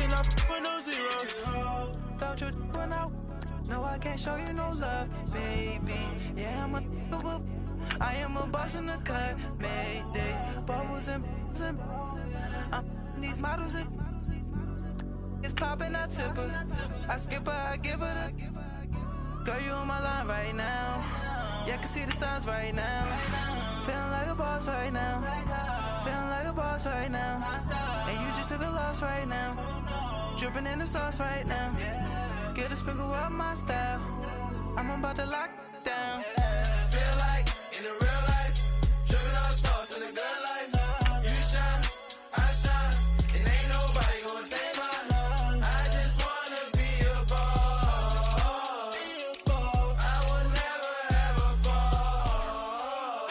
and I for no zeros. Don't you run out? No, I can't show you no love, baby. Yeah, I am a boss in the cut, Mayday. Bubbles and I'm these models. It's popping, I tip her. I skip her, I give her the. Girl, you on my line right now. Yeah, I can see the signs right now. Feeling like a boss right now. Feeling like a boss right now. And you just took a loss right now. Dripping in the sauce right now. Get a sprinkle up my style. I'm about to lock down. Feel like in the real life, dripping all sauce in the good life. You shine, I shine, and ain't nobody gonna take mine. I just wanna be a boss. I will never ever fall.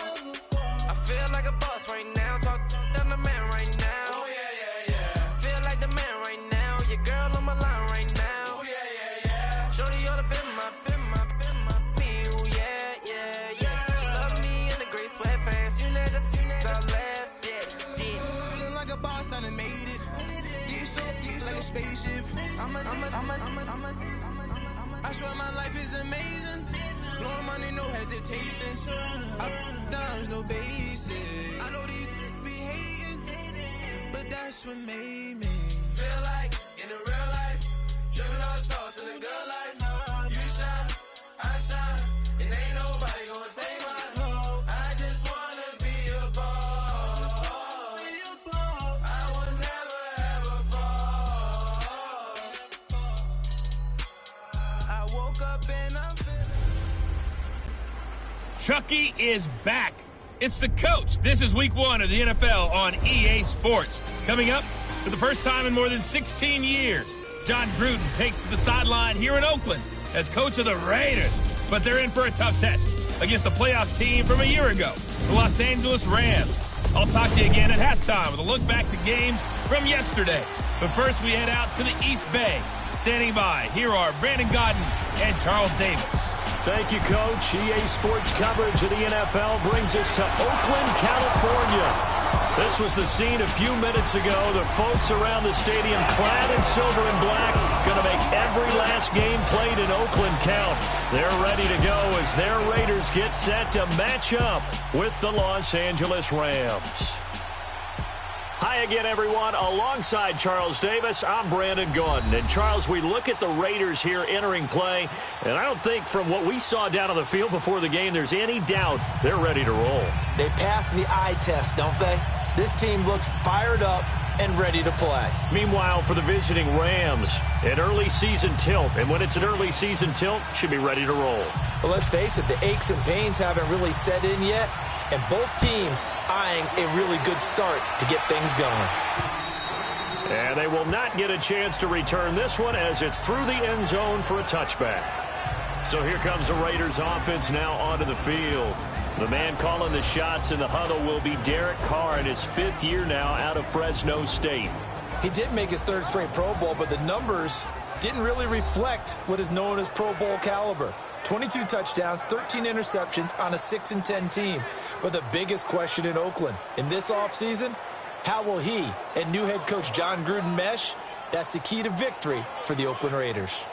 I feel like a boss right now. Talk to the man right now. Oh yeah, yeah, yeah. Feel like the man right now. Your girl on my line right now. Oh yeah, yeah, yeah. Shorty oughta been my me. Oh yeah, yeah, yeah. She love me in the gray sweatpants. You never left, yeah. Feeling like a boss, I done made it. Get so like a spaceship. I swear my life is amazing. Blowing money, no hesitation. Dimes, no basic. I know these be hating, but that's what made me feel like in the real life, dripping all sauce in the good life. You shine, I shine, and ain't nobody gonna take mine. I just wanna be a boss. I will never ever fall. I woke up and I'm feeling. Chucky is back. It's the coach. This is week 1 of the NFL on EA Sports. Coming up, for the first time in more than 16 years, John Gruden takes to the sideline here in Oakland as coach of the Raiders. But they're in for a tough test against the playoff team from a year ago, the Los Angeles Rams. I'll talk to you again at halftime with a look back to games from yesterday. But first, we head out to the East Bay. Standing by, here are Brandon Godden and Charles Davis. Thank you, Coach. EA Sports coverage of the NFL brings us to Oakland, California. This was the scene a few minutes ago. The folks around the stadium clad in silver and black going to make every last game played in Oakland count. They're ready to go as their Raiders get set to match up with the Los Angeles Rams. Hi again, everyone. Alongside Charles Davis, I'm Brandon Gaudin. And, Charles, we look at the Raiders here entering play, and I don't think from what we saw down on the field before the game there's any doubt they're ready to roll. They passed the eye test, don't they? This team looks fired up and ready to play. Meanwhile, for the visiting Rams, an early season tilt. And when it's an early season tilt, should be ready to roll. Well, let's face it, the aches and pains haven't really set in yet. And both teams eyeing a really good start to get things going. And they will not get a chance to return this one as it's through the end zone for a touchback. So here comes the Raiders offense now onto the field. The man calling the shots in the huddle will be Derek Carr in his 5th year now out of Fresno State. He did make his 3rd straight Pro Bowl, but the numbers didn't really reflect what is known as Pro Bowl caliber. 22 touchdowns, 13 interceptions on a 6-10 team. But the biggest question in Oakland in this offseason, how will he and new head coach John Gruden mesh? That's the key to victory for the Oakland Raiders.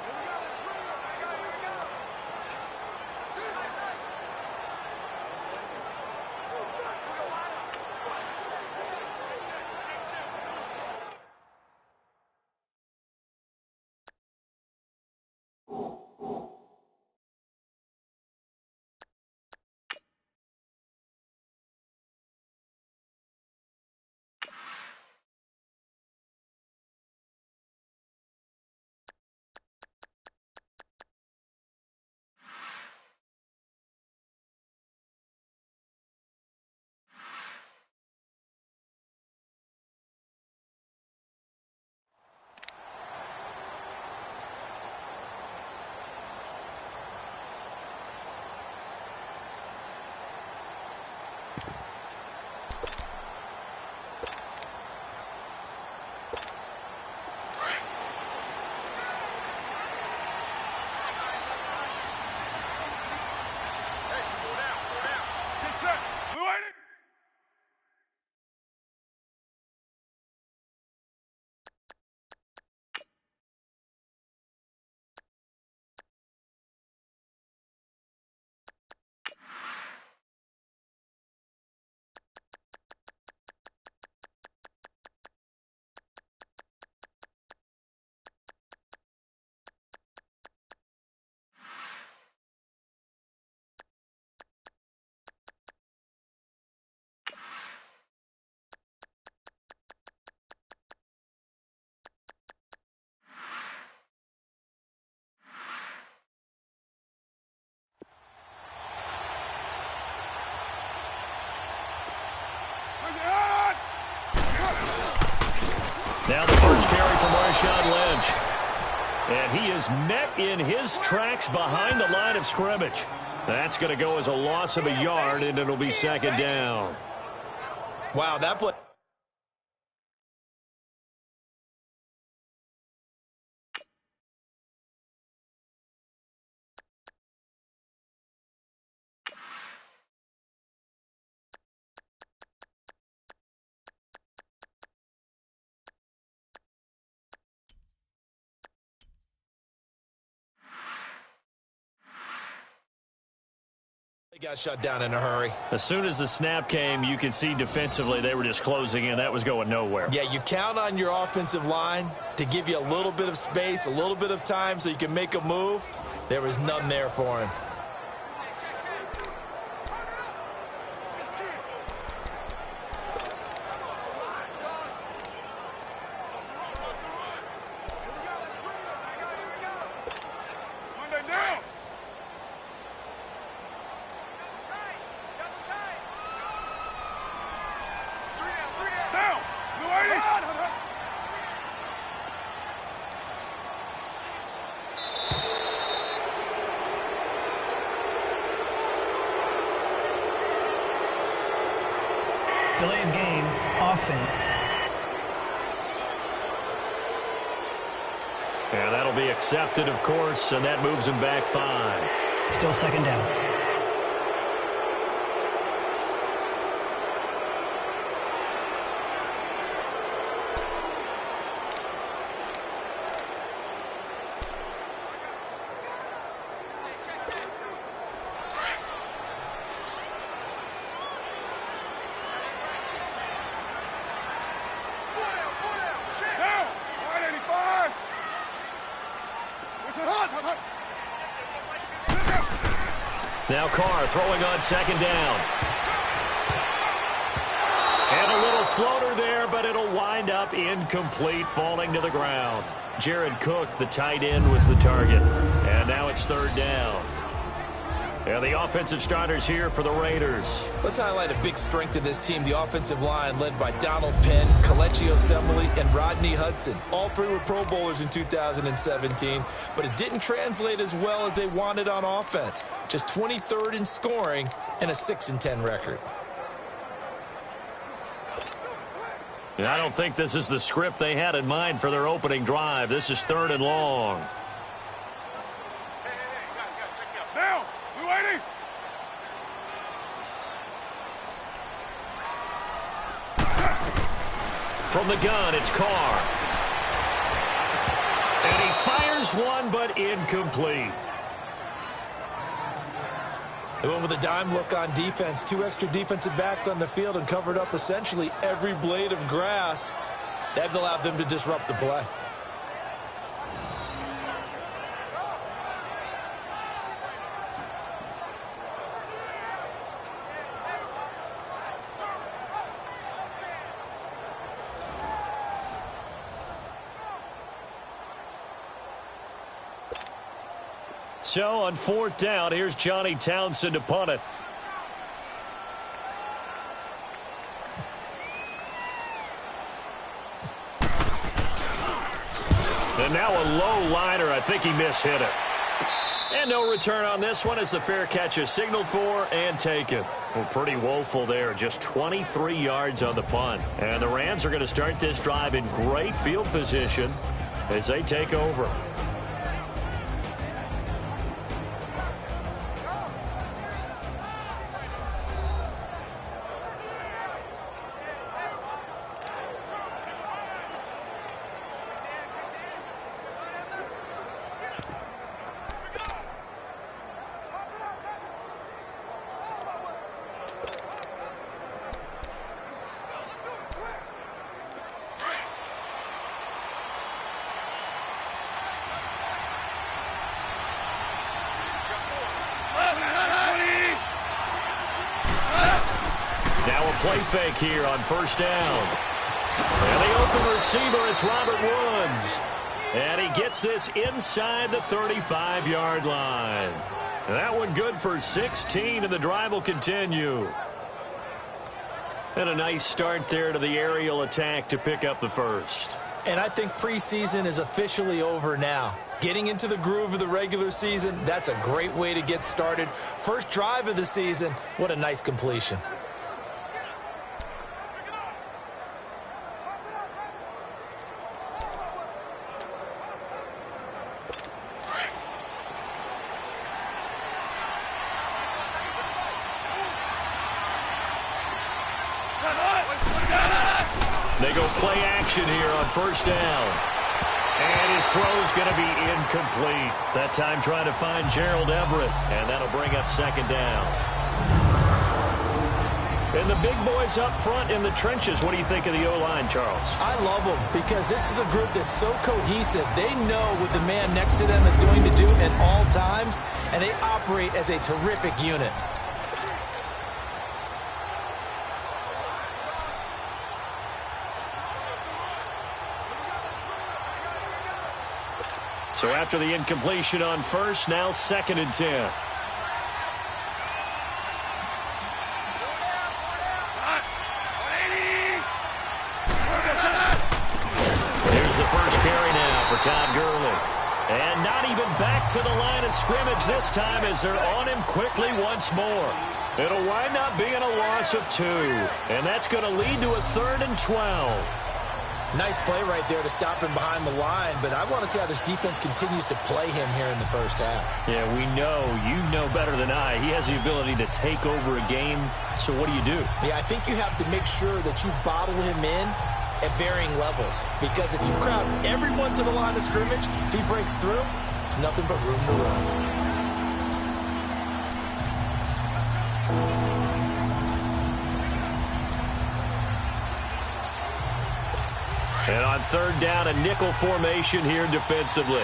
Now the first carry from Marshawn Lynch. And he is met in his tracks behind the line of scrimmage. That's going to go as a loss of a yard, and it'll be second down. Wow, that play. They got shut down in a hurry. As soon as the snap came, you could see defensively they were just closing in. That was going nowhere. Yeah, you count on your offensive line to give you a little bit of space, a little bit of time so you can make a move. There was none there for him. Delay of game, offense. And that'll be accepted, of course, and that moves him back 5. Still second down. Now Carr throwing on second down. And a little floater there, but it'll wind up incomplete, falling to the ground. Jared Cook, the tight end, was the target. And now it's third down. And the offensive starters here for the Raiders. Let's highlight a big strength of this team, the offensive line led by Donald Penn, Kelechi Osemele, and Rodney Hudson. All 3 were Pro Bowlers in 2017, but it didn't translate as well as they wanted on offense. Just 23rd in scoring and a 6-10 record. And I don't think this is the script they had in mind for their opening drive. This is 3rd and long. From the gun, it's Carr. And he fires one, but incomplete. They went with a dime look on defense. 2 extra defensive backs on the field and covered up essentially every blade of grass. That allowed them to disrupt the play. So on 4th down, here's Johnny Townsend to punt it. And now a low liner. I think he mishit it. And no return on this one as the fair catch is signaled for and taken. Well, pretty woeful there. Just 23 yards on the punt. And the Rams are going to start this drive in great field position as they take over. Play fake here on 1st down. And the open receiver, it's Robert Woods. And he gets this inside the 35-yard line. And that one good for 16, and the drive will continue. And a nice start there to the aerial attack to pick up the first. And I think preseason is officially over now. Getting into the groove of the regular season, that's a great way to get started. First drive of the season, what a nice completion. They go play action here on first down. And his throw's going to be incomplete. That time trying to find Gerald Everett. And that'll bring up second down. And the big boys up front in the trenches. What do you think of the O-line, Charles? I love them because this is a group that's so cohesive. They know what the man next to them is going to do at all times, and they operate as a terrific unit. So after the incompletion on first, now 2nd and 10. Here's the first carry now for Todd Gurley. And not even back to the line of scrimmage this time as they're on him quickly once more. It'll wind up being a loss of 2. And that's going to lead to a 3rd and 12. Nice play right there to stop him behind the line, but I want to see how this defense continues to play him here in the first half. Yeah, we know. You know better than I. He has the ability to take over a game, so what do you do? Yeah, I think you have to make sure that you bottle him in at varying levels, because if you crowd everyone to the line of scrimmage, if he breaks through, it's nothing but room to run. And on 3rd down, a nickel formation here defensively.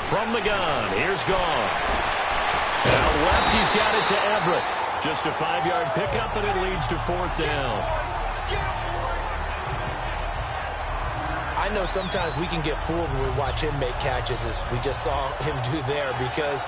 From the gun, here's Gone. Out left, he's got it to Everett. Just a 5-yard pickup, and it leads to 4th down. I know sometimes we can get fooled when we watch him make catches, as we just saw him do there, because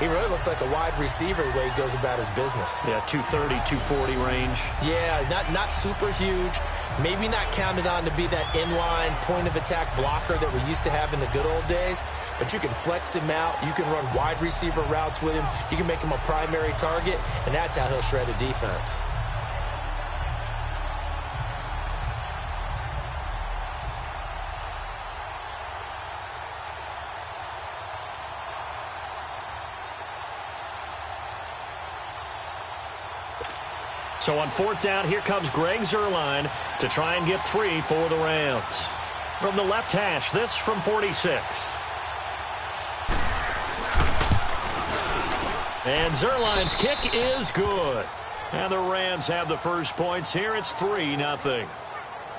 he really looks like a wide receiver the way he goes about his business. Yeah, 230, 240 range. Yeah, not super huge. Maybe not counted on to be that inline point-of-attack blocker that we used to have in the good old days. But you can flex him out. You can run wide receiver routes with him. You can make him a primary target, and that's how he'll shred a defense. So on 4th down, here comes Greg Zuerlein to try and get 3 for the Rams. From the left hash, this from 46. And Zuerlein's kick is good. And the Rams have the first points here. It's 3-0.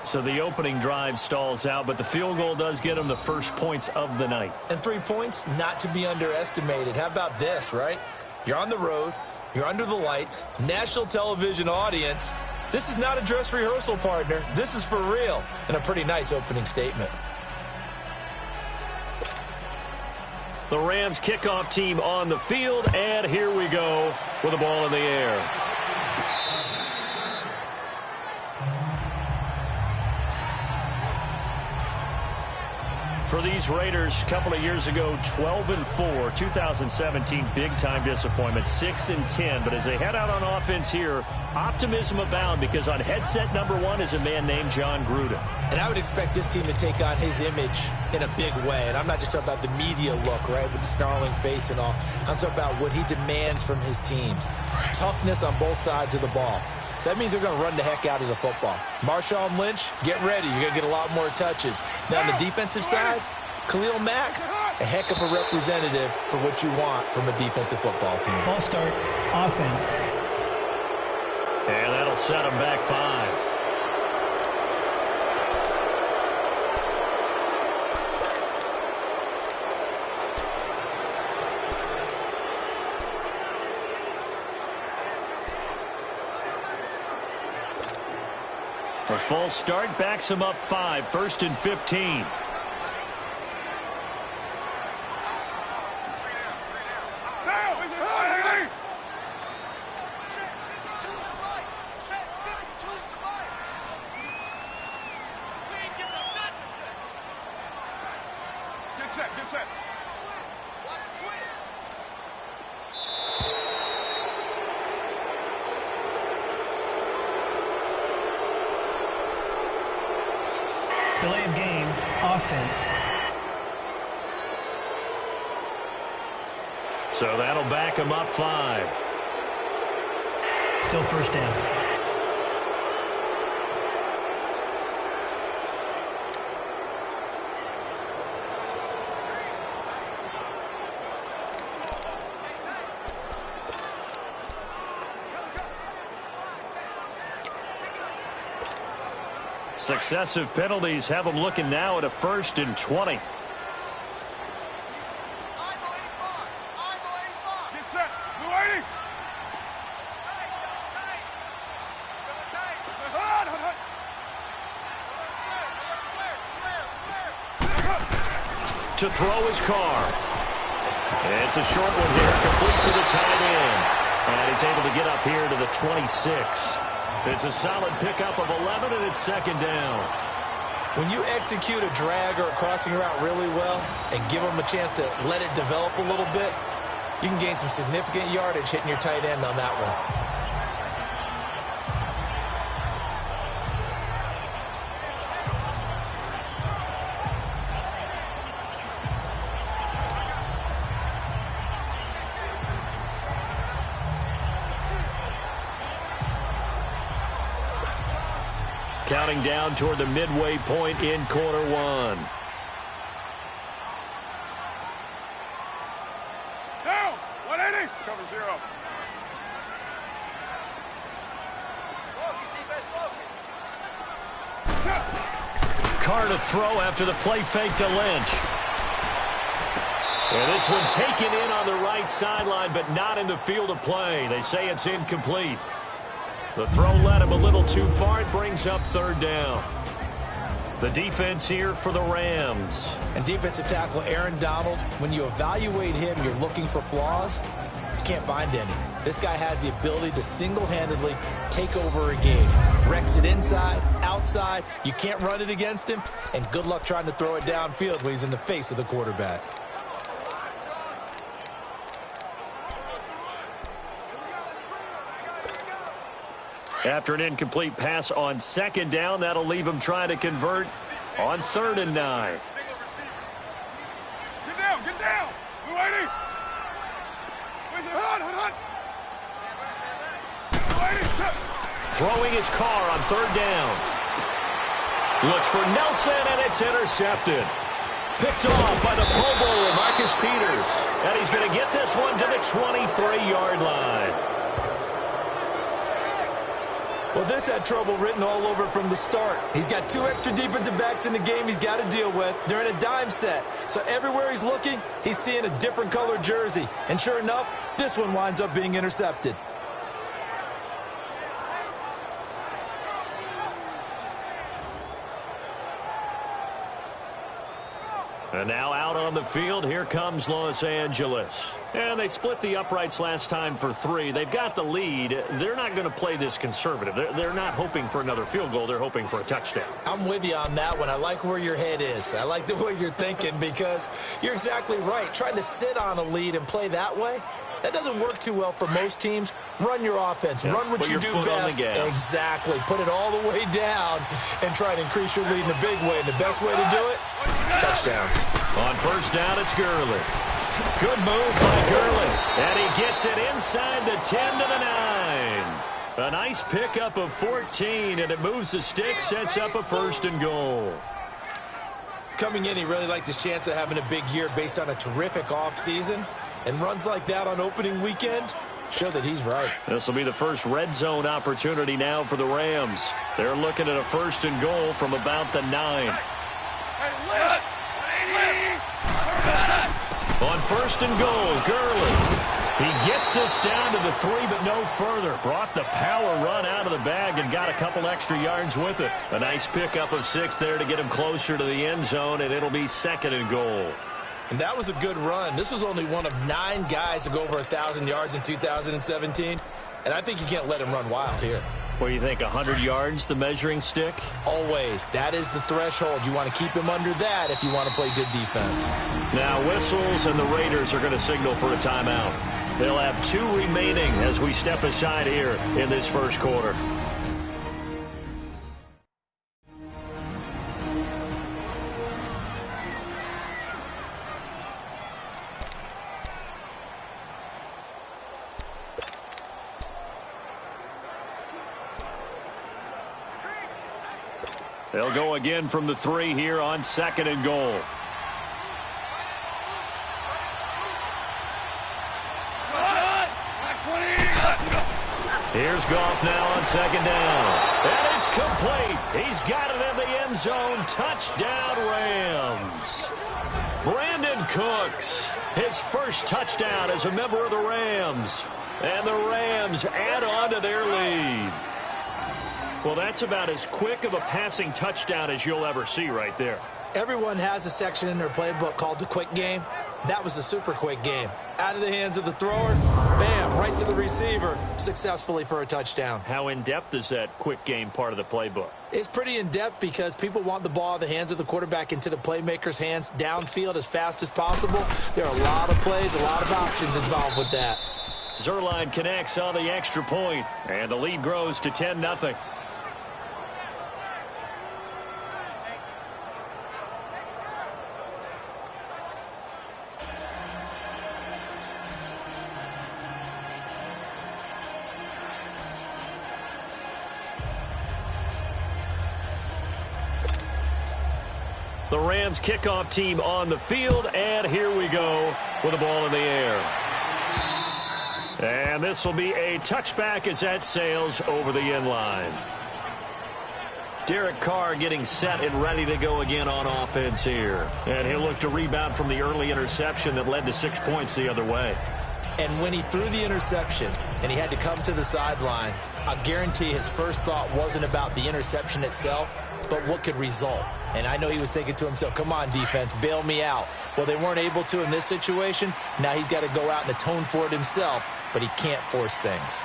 So the opening drive stalls out, but the field goal does get them the first points of the night. And 3 points, not to be underestimated. How about this, right? You're on the road. You're under the lights, national television audience. This is not a dress rehearsal, partner. This is for real, and a pretty nice opening statement. The Rams kickoff team on the field, and here we go with the ball in the air. For these Raiders, a couple of years ago, 12-4, 2017, big-time disappointment, 6-10. But as they head out on offense here, optimism abound because on headset number 1 is a man named John Gruden. And I would expect this team to take on his image in a big way. And I'm not just talking about the media look, right, with the snarling face and all. I'm talking about what he demands from his teams. Toughness on both sides of the ball. So that means they're going to run the heck out of the football. Marshawn Lynch, get ready. You're going to get a lot more touches. Now, on the defensive side, Khalil Mack, a heck of a representative for what you want from a defensive football team. False start, offense. And that'll set them back 5. A false start backs him up 5, 1st and 15. Delay of game, offense. So that'll back him up 5. Still first down. Successive penalties have them looking now at a 1st and 20. To throw his car. It's a short one here, complete to the tight end. And he's able to get up here to the 26. It's a solid pickup of 11, and it's 2nd down. When you execute a drag or a crossing route really well and give them a chance to let it develop a little bit, you can gain some significant yardage hitting your tight end on that one. Counting down toward the midway point in quarter 1. Down, 180. Cover 0. Carr to throw after the play fake to Lynch. And this one taken in on the right sideline, but not in the field of play. They say it's incomplete. The throw led him a little too far. It brings up 3rd down. The defense here for the Rams. And defensive tackle Aaron Donald, when you evaluate him, you're looking for flaws. You can't find any. This guy has the ability to single-handedly take over a game. Wrecks it inside, outside. You can't run it against him. And good luck trying to throw it downfield when he's in the face of the quarterback. After an incomplete pass on 2nd down, that'll leave him trying to convert on 3rd and 9. Get down, get down. 280. Where's it? Hunt. 280. Throwing his car on 3rd down. Looks for Nelson, and it's intercepted. Picked off by the Pro Bowler, Marcus Peters. And he's going to get this one to the 23-yard line. Well, this had trouble written all over from the start. He's got 2 extra defensive backs in the game he's got to deal with. They're in a dime set. So everywhere he's looking, he's seeing a different colored jersey. And sure enough, this one winds up being intercepted. And now out on the field, here comes Los Angeles. And they split the uprights last time for 3. They've got the lead. They're not going to play this conservative. They're not hoping for another field goal. They're hoping for a touchdown. I'm with you on that one. I like where your head is. I like the way you're thinking because you're exactly right. Trying to sit on a lead and play that way, that doesn't work too well for most teams. Run your offense. Yeah, run what you do best. Exactly. Put it all the way down and try to increase your lead in a big way. And the best way to do it, touchdowns. On 1st down, it's Gurley. Good move by Gurley. And he gets it inside the 10 to the 9. A nice pickup of 14, and it moves the stick, sets up a 1st and goal. Coming in, he really liked his chance of having a big year based on a terrific offseason. And runs like that on opening weekend show that he's right. This will be the first red zone opportunity now for the Rams. They're looking at a 1st and goal from about the 9. On 1st and goal, Gurley. He gets this down to the 3, but no further. Brought the power run out of the bag and got a couple extra yards with it. A nice pickup of 6 there to get him closer to the end zone, and it'll be 2nd and goal. And that was a good run. This was only one of 9 guys to go over 1,000 yards in 2017. And I think you can't let him run wild here. What do you think, 100 yards, the measuring stick? Always. That is the threshold. You want to keep him under that if you want to play good defense. Now whistles, and the Raiders are going to signal for a timeout. They'll have 2 remaining as we step aside here in this first quarter. They'll go again from the 3 here on 2nd and goal. Here's Goff now on 2nd down. And it's complete. He's got it in the end zone. Touchdown, Rams. Brandon Cooks, his first touchdown as a member of the Rams. And the Rams add on to their lead. Well, that's about as quick of a passing touchdown as you'll ever see right there. Everyone has a section in their playbook called the quick game. That was the super quick game. Out of the hands of the thrower, bam, right to the receiver, successfully for a touchdown. How in-depth is that quick game part of the playbook? It's pretty in-depth because people want the ball in the hands of the quarterback into the playmaker's hands downfield as fast as possible. There are a lot of plays, a lot of options involved with that. Zerline connects on the extra point, and the lead grows to 10-0. The Rams kickoff team on the field, and here we go with the ball in the air. And this will be a touchback as that sails over the end line. Derek Carr getting set and ready to go again on offense here. And he'll look to rebound from the early interception that led to 6 points the other way. And when he threw the interception and he had to come to the sideline, I guarantee his first thought wasn't about the interception itself, but what could result. And I know he was thinking to himself, come on, defense, bail me out. Well, they weren't able to in this situation. Now he's got to go out and atone for it himself, but he can't force things.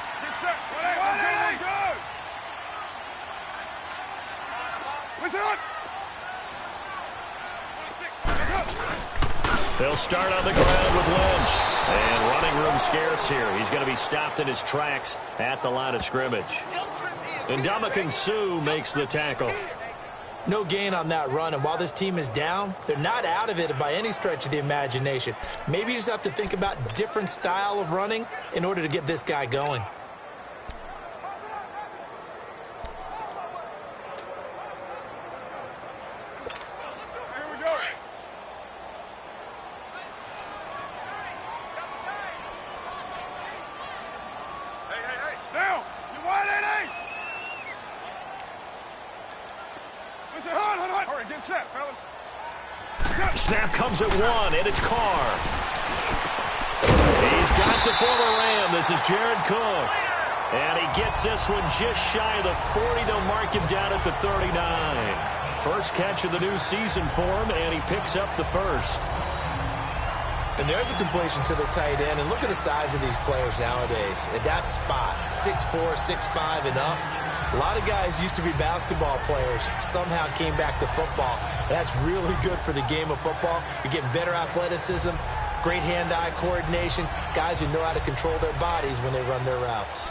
They'll start on the ground with Lynch. And running room scarce here. He's going to be stopped in his tracks at the line of scrimmage. And Ndamukong Suh makes the tackle. No gain on that run, and while this team is down, they're not out of it by any stretch of the imagination. Maybe you just have to think about a different style of running in order to get this guy going. Snap comes at 1, and it's Carr. He's got the former Ram. This is Jared Cook. And he gets this one just shy of the 40. They'll mark him down at the 39. First catch of the new season for him, and he picks up the first. And there's a completion to the tight end. And look at the size of these players nowadays. At that spot, 6'4", 6'5", and up. A lot of guys used to be basketball players, somehow came back to football. That's really good for the game of football. You're getting better athleticism, great hand-eye coordination, guys who know how to control their bodies when they run their routes.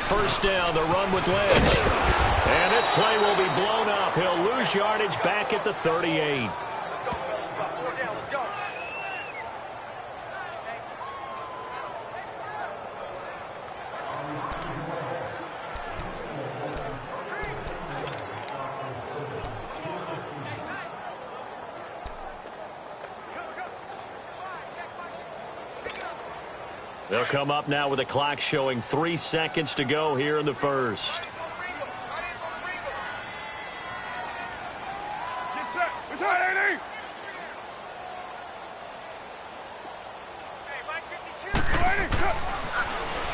First down, the run with Lynch. And this play will be blown up. He'll lose yardage back at the 38. They'll come up now with the clock showing 3 seconds to go here in the first. Get set. It's hot, AD.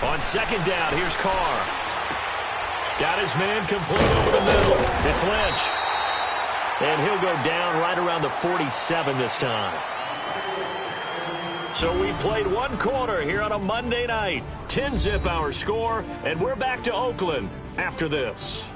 On second down, here's Carr. Got his man complete over the middle. It's Lynch. And he'll go down right around the 47 this time. So we played one quarter here on a Monday night. 10-zip our score, and we're back to Oakland after this.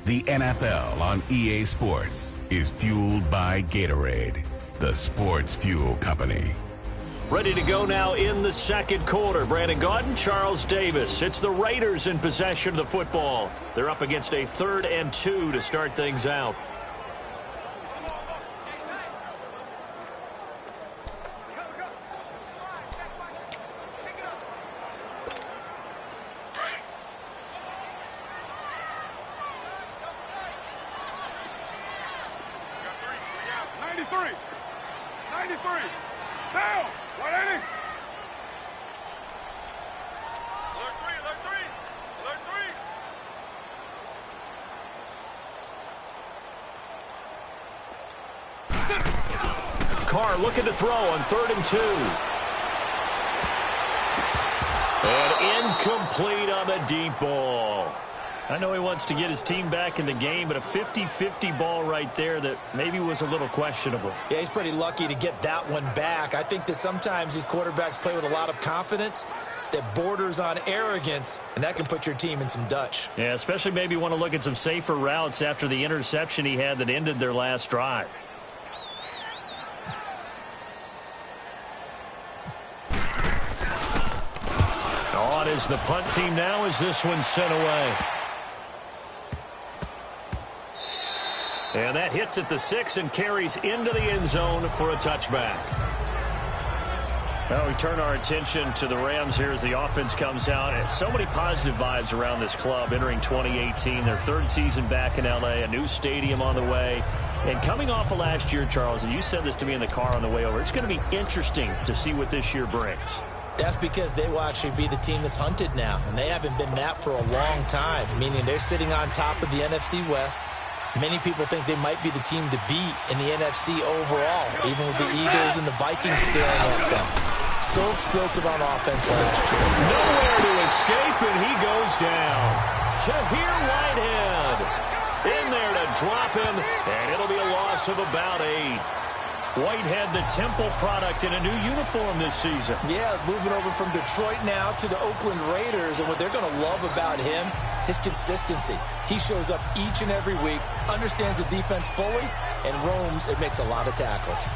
The NFL on EA Sports is fueled by Gatorade, the sports fuel company. Ready to go now in the second quarter. Brandon Gaudin, Charles Davis. It's the Raiders in possession of the football. They're up against a 3rd and 2 to start things out. Carr looking to throw on 3rd and 2. And incomplete on the deep ball. I know he wants to get his team back in the game, but a 50-50 ball right there that maybe was a little questionable. Yeah, he's pretty lucky to get that one back. I think that sometimes these quarterbacks play with a lot of confidence that borders on arrogance, and that can put your team in some Dutch. Yeah, especially maybe want to look at some safer routes after the interception he had that ended their last drive. On is the punt team now as this one's sent away. And that hits at the 6 and carries into the end zone for a touchback. Well, we turn our attention to the Rams here as the offense comes out. And so many positive vibes around this club entering 2018. Their 3rd season back in L.A., a new stadium on the way. And coming off of last year, Charles, and you said this to me in the car on the way over, it's going to be interesting to see what this year brings. That's because they will actually be the team that's hunted now, and they haven't been that for a long time, meaning they're sitting on top of the NFC West. Many people think they might be the team to beat in the NFC overall, even with the Eagles and the Vikings staring at them. So explosive on offense last year. Nowhere to escape, and he goes down. Tahir Whitehead in there to drop him, and it'll be a loss of about 8. Whitehead, the Temple product, in a new uniform this season. Yeah, moving over from Detroit now to the Oakland Raiders, and what they're going to love about him, his consistency. He shows up each and every week, understands the defense fully, and roams and makes a lot of tackles.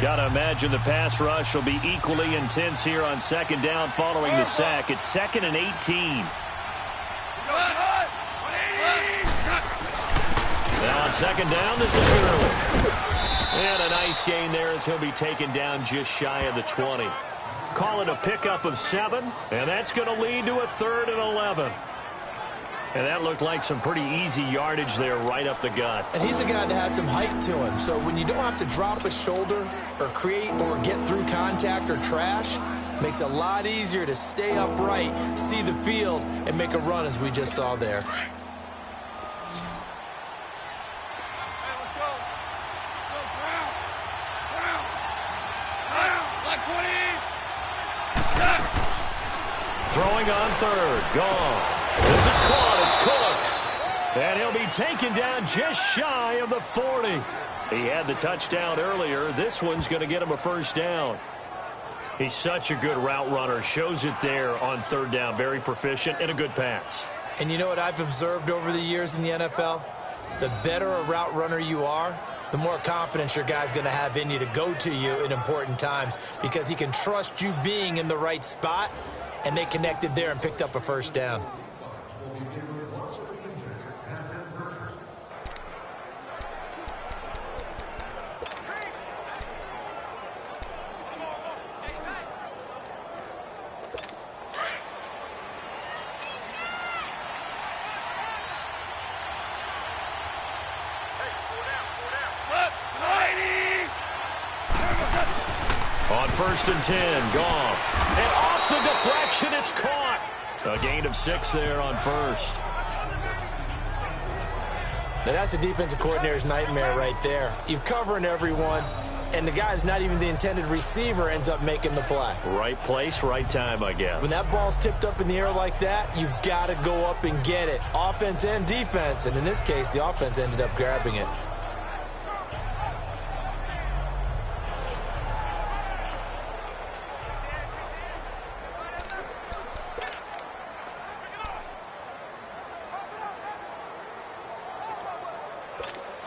Got to imagine the pass rush will be equally intense here on second down following the sack. It's 2nd and 18. Now on second down, this is Gurley. And a nice gain there as he'll be taken down just shy of the 20. Call it a pickup of 7, and that's going to lead to a 3rd and 11. And that looked like some pretty easy yardage there right up the gut. And he's a guy that has some height to him. So when you don't have to drop a shoulder or create or get through contact or trash, makes it a lot easier to stay upright, see the field, and make a run as we just saw there. Throwing on 3rd. Goff. This is caught. It's Cooks. And he'll be taken down just shy of the 40. He had the touchdown earlier. This one's going to get him a first down. He's such a good route runner. Shows it there on 3rd down. Very proficient and a good pass. And you know what I've observed over the years in the NFL? The better a route runner you are, the more confidence your guy's going to have in you to go to you in important times because he can trust you being in the right spot, and they connected there and picked up a first down. On 1st and 10, Goff. And off the deflection, it's caught. A gain of 6 there on 1st. Now that's a defensive coordinator's nightmare right there. You're covering everyone, and the guy's not even the intended receiver ends up making the play. Right place, right time, I guess. When that ball's tipped up in the air like that, you've got to go up and get it. Offense and defense, and in this case, the offense ended up grabbing it.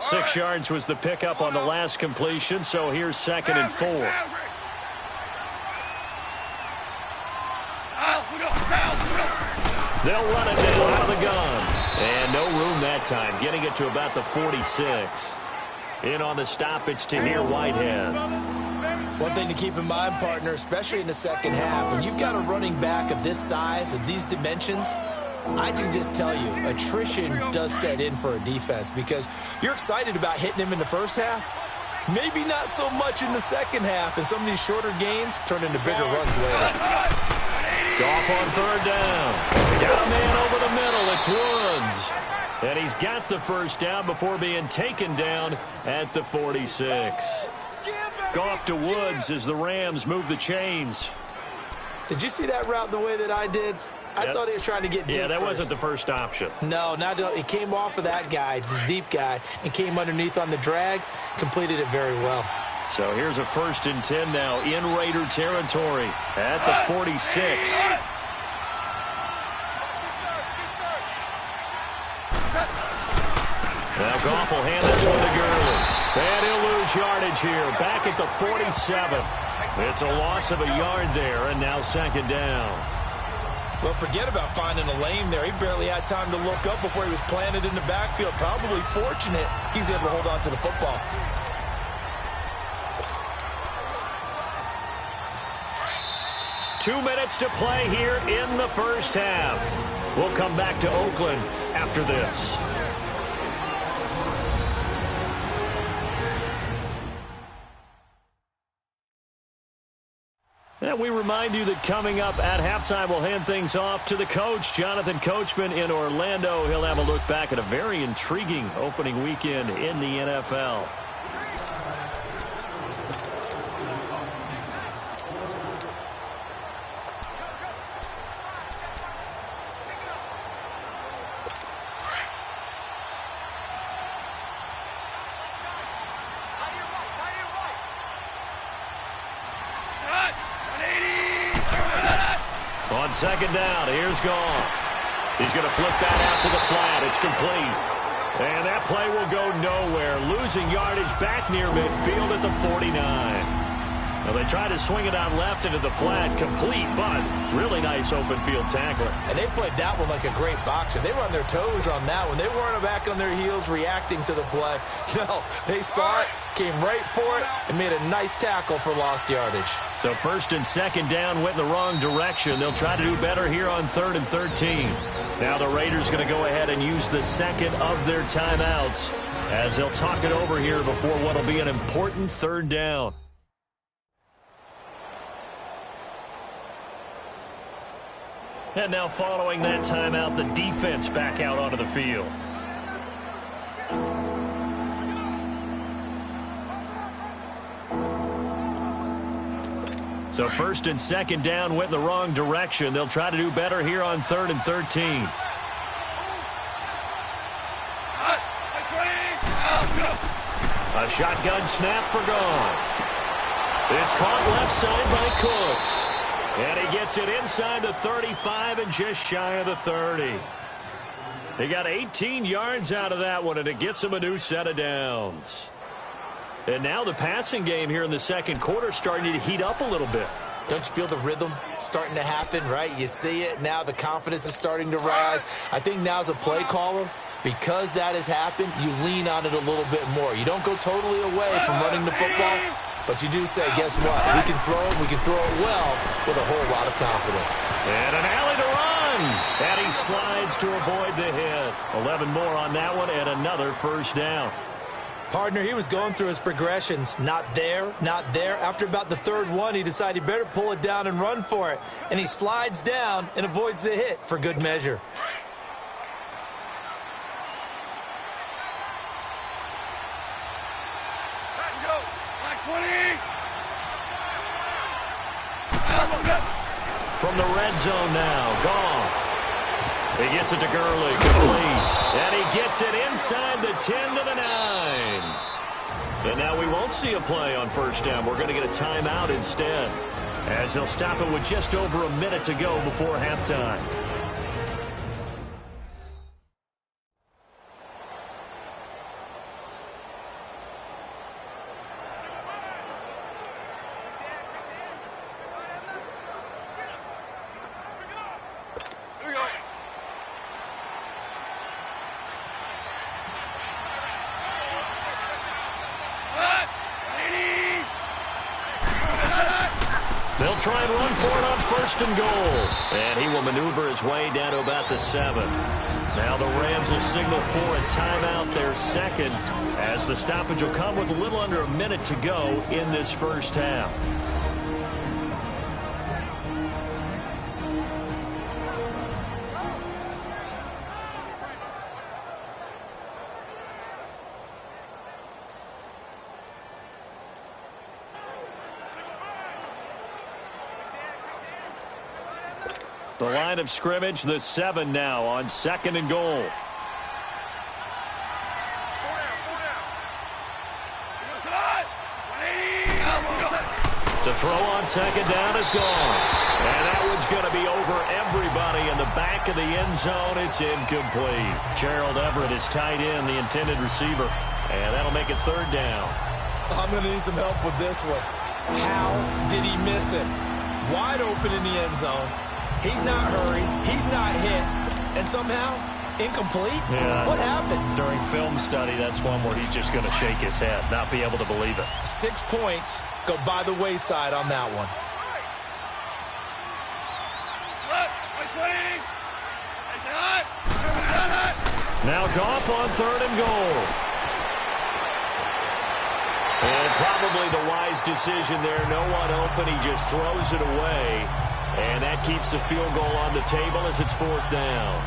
Six yards was the pickup on the last completion, so here's 2nd and 4. They'll run it down out of the gun. And no room that time, getting it to about the 46. In on the stop, it's Tahir Whitehead. One thing to keep in mind, partner, especially in the second half, when you've got a running back of this size, of these dimensions, I can just tell you, attrition does set in for a defense because you're excited about hitting him in the first half. Maybe not so much in the second half, and some of these shorter gains turn into bigger runs later. Goff on 3rd down. Got a man over the middle. It's Woods. And he's got the first down before being taken down at the 46. Goff to Woods as the Rams move the chains. Did you see that route the way that I did? I thought he was trying to get deep. Yeah, that first. wasn't the first option. No, it came off of that guy, the deep guy, and came underneath on the drag, completed it very well. So here's a 1st and 10 now in Raider territory at the 46. Now Goff will hand this one to Gurley. And he'll lose yardage here, back at the 47. It's a loss of a yard there, and now 2nd down. Well, forget about finding a lane there. He barely had time to look up before he was planted in the backfield. Probably fortunate he was able to hold on to the football. Two minutes to play here in the first half. We'll come back to Oakland after this. And we remind you that coming up at halftime, we'll hand things off to the coach, Jonathan Coachman in Orlando. He'll have a look back at a very intriguing opening weekend in the NFL. On 2nd down, here's Goff. He's going to flip that out to the flat. It's complete. And that play will go nowhere. Losing yardage back near midfield at the 49. Well, they tried to swing it out left into the flat. Complete, but really nice open field tackler. And they played that one like a great boxer. They were on their toes on that one. They weren't back on their heels reacting to the play. No, they saw it, came right for it, and made a nice tackle for lost yardage. So 1st and 2nd down went in the wrong direction. They'll try to do better here on 3rd and 13. Now the Raiders going to go ahead and use the second of their timeouts as they'll talk it over here before what will be an important 3rd down. And now following that timeout, the defense back out onto the field. So 1st and 2nd down went in the wrong direction. They'll try to do better here on 3rd and 13. A shotgun snap for Goff. It's caught left side by Cooks. And he gets it inside the 35 and just shy of the 30. He got 18 yards out of that one, and it gets him a new set of downs. And now the passing game here in the second quarter starting to heat up a little bit. Don't you feel the rhythm starting to happen, right? You see it now. The confidence is starting to rise. I think now as a play caller, because that has happened, you lean on it a little bit more. You don't go totally away from running the football, but you do say, guess what? We can throw it. We can throw it well with a whole lot of confidence. And an alley to run. And he slides to avoid the hit. 11 more on that one and another first down. Partner, he was going through his progressions. Not there, not there. After about the third one, he decided he better pull it down and run for it. And he slides down and avoids the hit for good measure. From the red zone now, Goff. He gets it to Gurley, complete. And he gets it inside the 10 to the 9. And now we won't see a play on first down. We're going to get a timeout instead, as he'll stop it with just over a minute to go before halftime. They'll try and run for it on first and goal. And he will maneuver his way down to about the 7. Now the Rams will signal for a timeout, their second, as the stoppage will come with a little under a minute to go in this first half. The line of scrimmage, the 7 now on second and goal. To throw on second down is gone. And that one's going to be over everybody in the back of the end zone. It's incomplete. Gerald Everett is tied in, the intended receiver. And that'll make it third down. I'm going to need some help with this one. How did he miss it? Wide open in the end zone. He's not hurried. He's not hit. And somehow, incomplete? Yeah. What happened? During film study, that's one where he's just going to shake his head, not be able to believe it. 6 points go by the wayside on that one. Now Goff on third and goal. And probably the wise decision there. No one open. He just throws it away. And that keeps the field goal on the table as it's fourth down.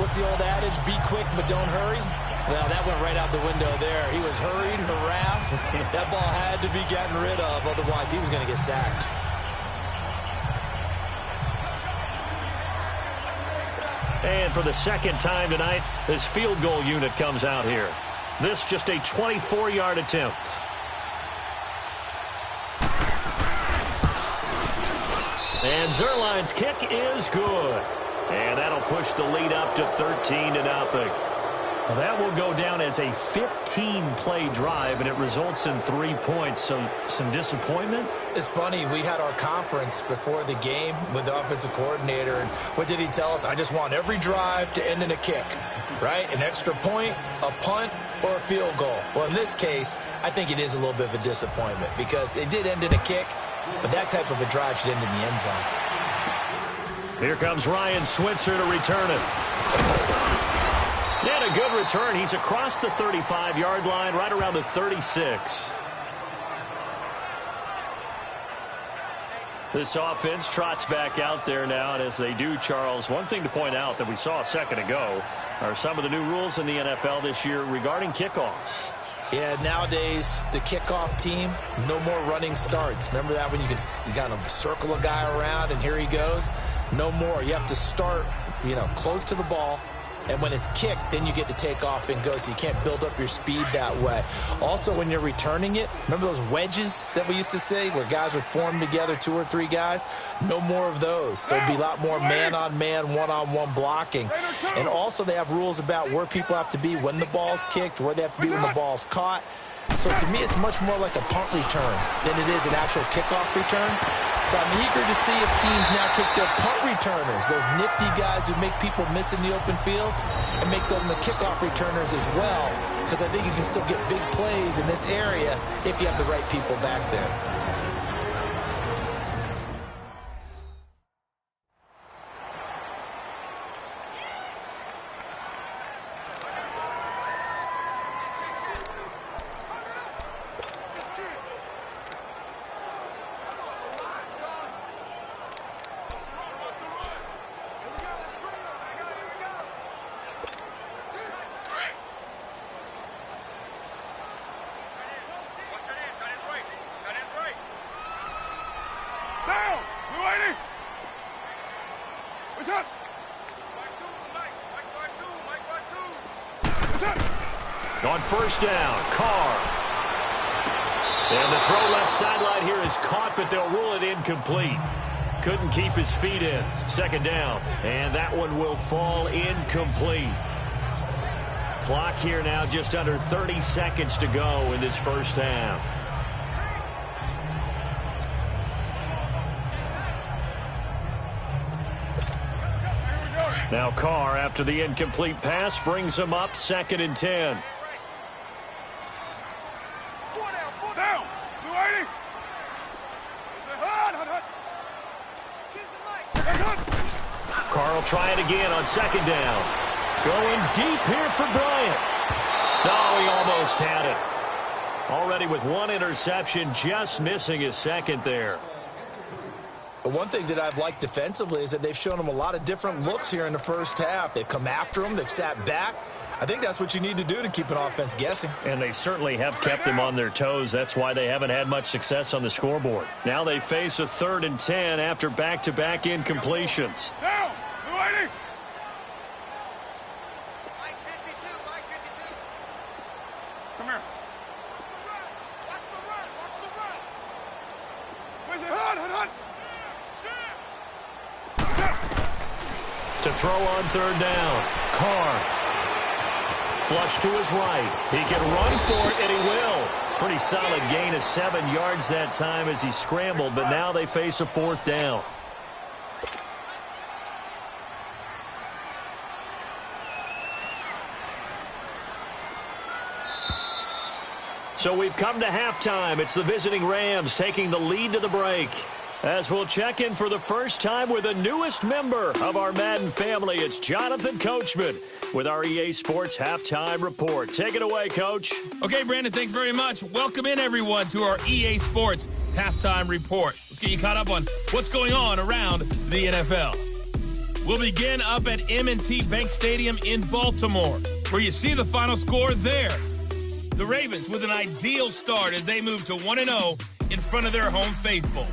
What's the old adage? Be quick, but don't hurry. Well, that went right out the window there. He was hurried, harassed. That ball had to be gotten rid of. Otherwise, he was going to get sacked. And for the second time tonight, this field goal unit comes out here. This just a 24-yard attempt. And Zerline's kick is good. And that'll push the lead up to 13-0. Well, that will go down as a 15-play drive, and it results in 3 points. So some disappointment? It's funny. We had our conference before the game with the offensive coordinator. And what did he tell us? I just want every drive to end in a kick, right? An extra point, a punt, or a field goal. Well, in this case, I think it is a little bit of a disappointment because it did end in a kick, but that type of a drive should end in the end zone. Here comes Ryan Switzer to return it. And a good return. He's across the 35-yard line, right around the 36. This offense trots back out there now, and as they do, Charles, one thing to point out that we saw a second ago are some of the new rules in the NFL this year regarding kickoffs. Yeah, nowadays, the kickoff team, no more running starts. Remember that when you kind of circle a guy around and here he goes? No more. You have to start, close to the ball. And when it's kicked, then you get to take off and go, so you can't build up your speed that way. Also, when you're returning it, remember those wedges that we used to say where guys would form together, 2 or 3 guys? No more of those. So it'd be a lot more man-on-man, one-on-one blocking. And also they have rules about where people have to be when the ball's kicked, where they have to be when the ball's caught. So to me, it's much more like a punt return than it is an actual kickoff return. So I'm eager to see if teams now take their punt returners, those nifty guys who make people miss in the open field, and make them the kickoff returners as well, because I think you can still get big plays in this area if you have the right people back there. On first down, Carr. And the throw left sideline here is caught, but they'll rule it incomplete. Couldn't keep his feet in. Second down. And that one will fall incomplete. Clock here now just under 30 seconds to go in this first half. Now Carr, after the incomplete pass, brings him up 2nd and 10. Carr will try it again on 2nd down. Going deep here for Bryant. No, he almost had it. Already with one interception, just missing his second there. But one thing that I've liked defensively is that they've shown him a lot of different looks here in the first half. They've come after him. They've sat back. I think that's what you need to do to keep an offense guessing. And they certainly have kept them on their toes. That's why they haven't had much success on the scoreboard. Now they face a 3rd and 10 after back-to-back incompletions. Down! Waiting! Come here. Watch the run! Where's it? Hunt! To throw on 3rd down, Carr. Flush to his right. He can run for it, and he will. Pretty solid gain of 7 yards that time as he scrambled, but now they face a 4th down. So we've come to halftime. It's the visiting Rams taking the lead to the break. As we'll check in for the first time with the newest member of our Madden family, it's Jonathan Coachman with our EA Sports Halftime Report. Take it away, Coach. Okay, Brandon, thanks very much. Welcome in, everyone, to our EA Sports Halftime Report. Let's get you caught up on what's going on around the NFL. We'll begin up at M&T Bank Stadium in Baltimore, where you see the final score there. The Ravens with an ideal start as they move to 1-0 in front of their home faithful.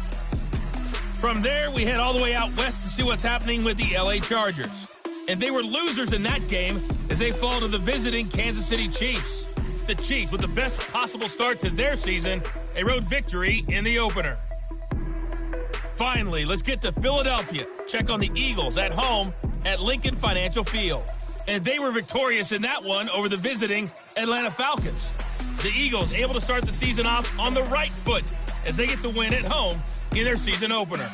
From there, we head all the way out west to see what's happening with the LA Chargers. And they were losers in that game as they fall to the visiting Kansas City Chiefs. The Chiefs with the best possible start to their season, a road victory in the opener. Finally, let's get to Philadelphia. Check on the Eagles at home at Lincoln Financial Field. And they were victorious in that one over the visiting Atlanta Falcons. The Eagles able to start the season off on the right foot as they get the win at home in their season opener.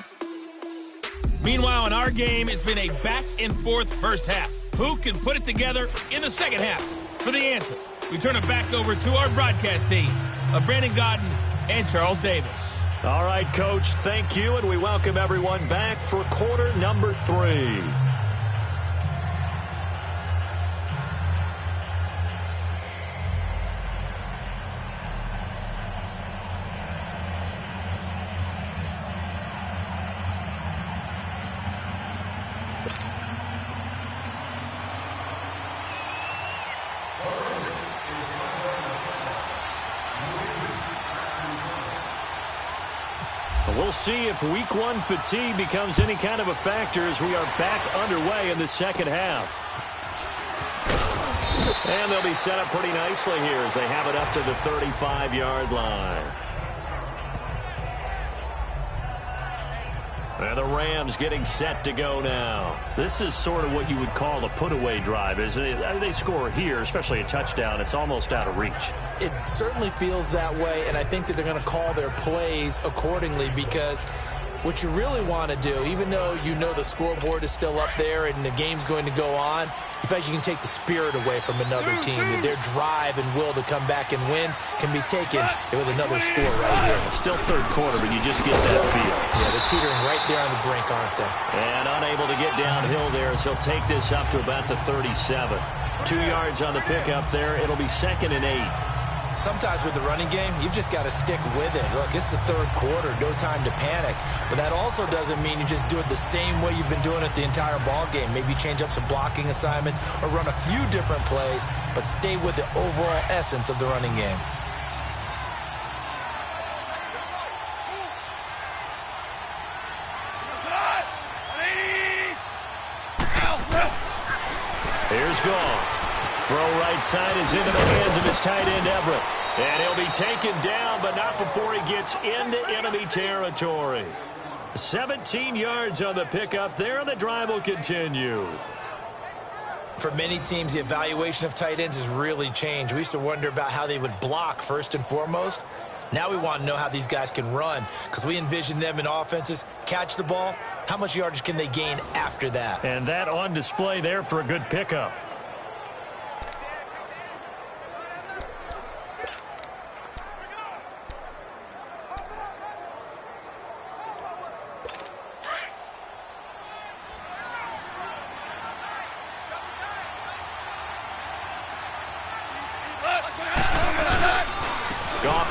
Meanwhile, in our game, it's been a back-and-forth first half. Who can put it together in the second half? For the answer, we turn it back over to our broadcast team of Brandon Godden and Charles Davis. All right, Coach, thank you, and we welcome everyone back for quarter number 3. We'll see if week 1 fatigue becomes any kind of a factor as we are back underway in the second half. And they'll be set up pretty nicely here as they have it up to the 35-yard line. And the Rams getting set to go now. This is sort of what you would call a put-away drive, isn't it? They score here, especially a touchdown. It's almost out of reach. It certainly feels that way, and I think that they're going to call their plays accordingly because what you really want to do, even though you know the scoreboard is still up there and the game's going to go on, in fact, you can take the spirit away from another team. Their drive and will to come back and win can be taken with another score right here. Still third quarter, but you just get that feel. Yeah, they're teetering right there on the brink, aren't they? And unable to get downhill there as he'll take this up to about the 37. 2 yards on the pickup there. It'll be 2nd and 8. Sometimes with the running game, you've just got to stick with it. Look, it's the third quarter, no time to panic. But that also doesn't mean you just do it the same way you've been doing it the entire ball game. Maybe change up some blocking assignments or run a few different plays, but stay with the overall essence of the running game. Here's Gall. Throw right side is into the hands of his tight end, Everett. And he'll be taken down, but not before he gets into enemy territory. 17 yards on the pickup there, and the drive will continue. For many teams, the evaluation of tight ends has really changed. We used to wonder about how they would block first and foremost. Now we want to know how these guys can run, because we envision them in offenses, catch the ball, how much yardage can they gain after that? And that on display there for a good pickup.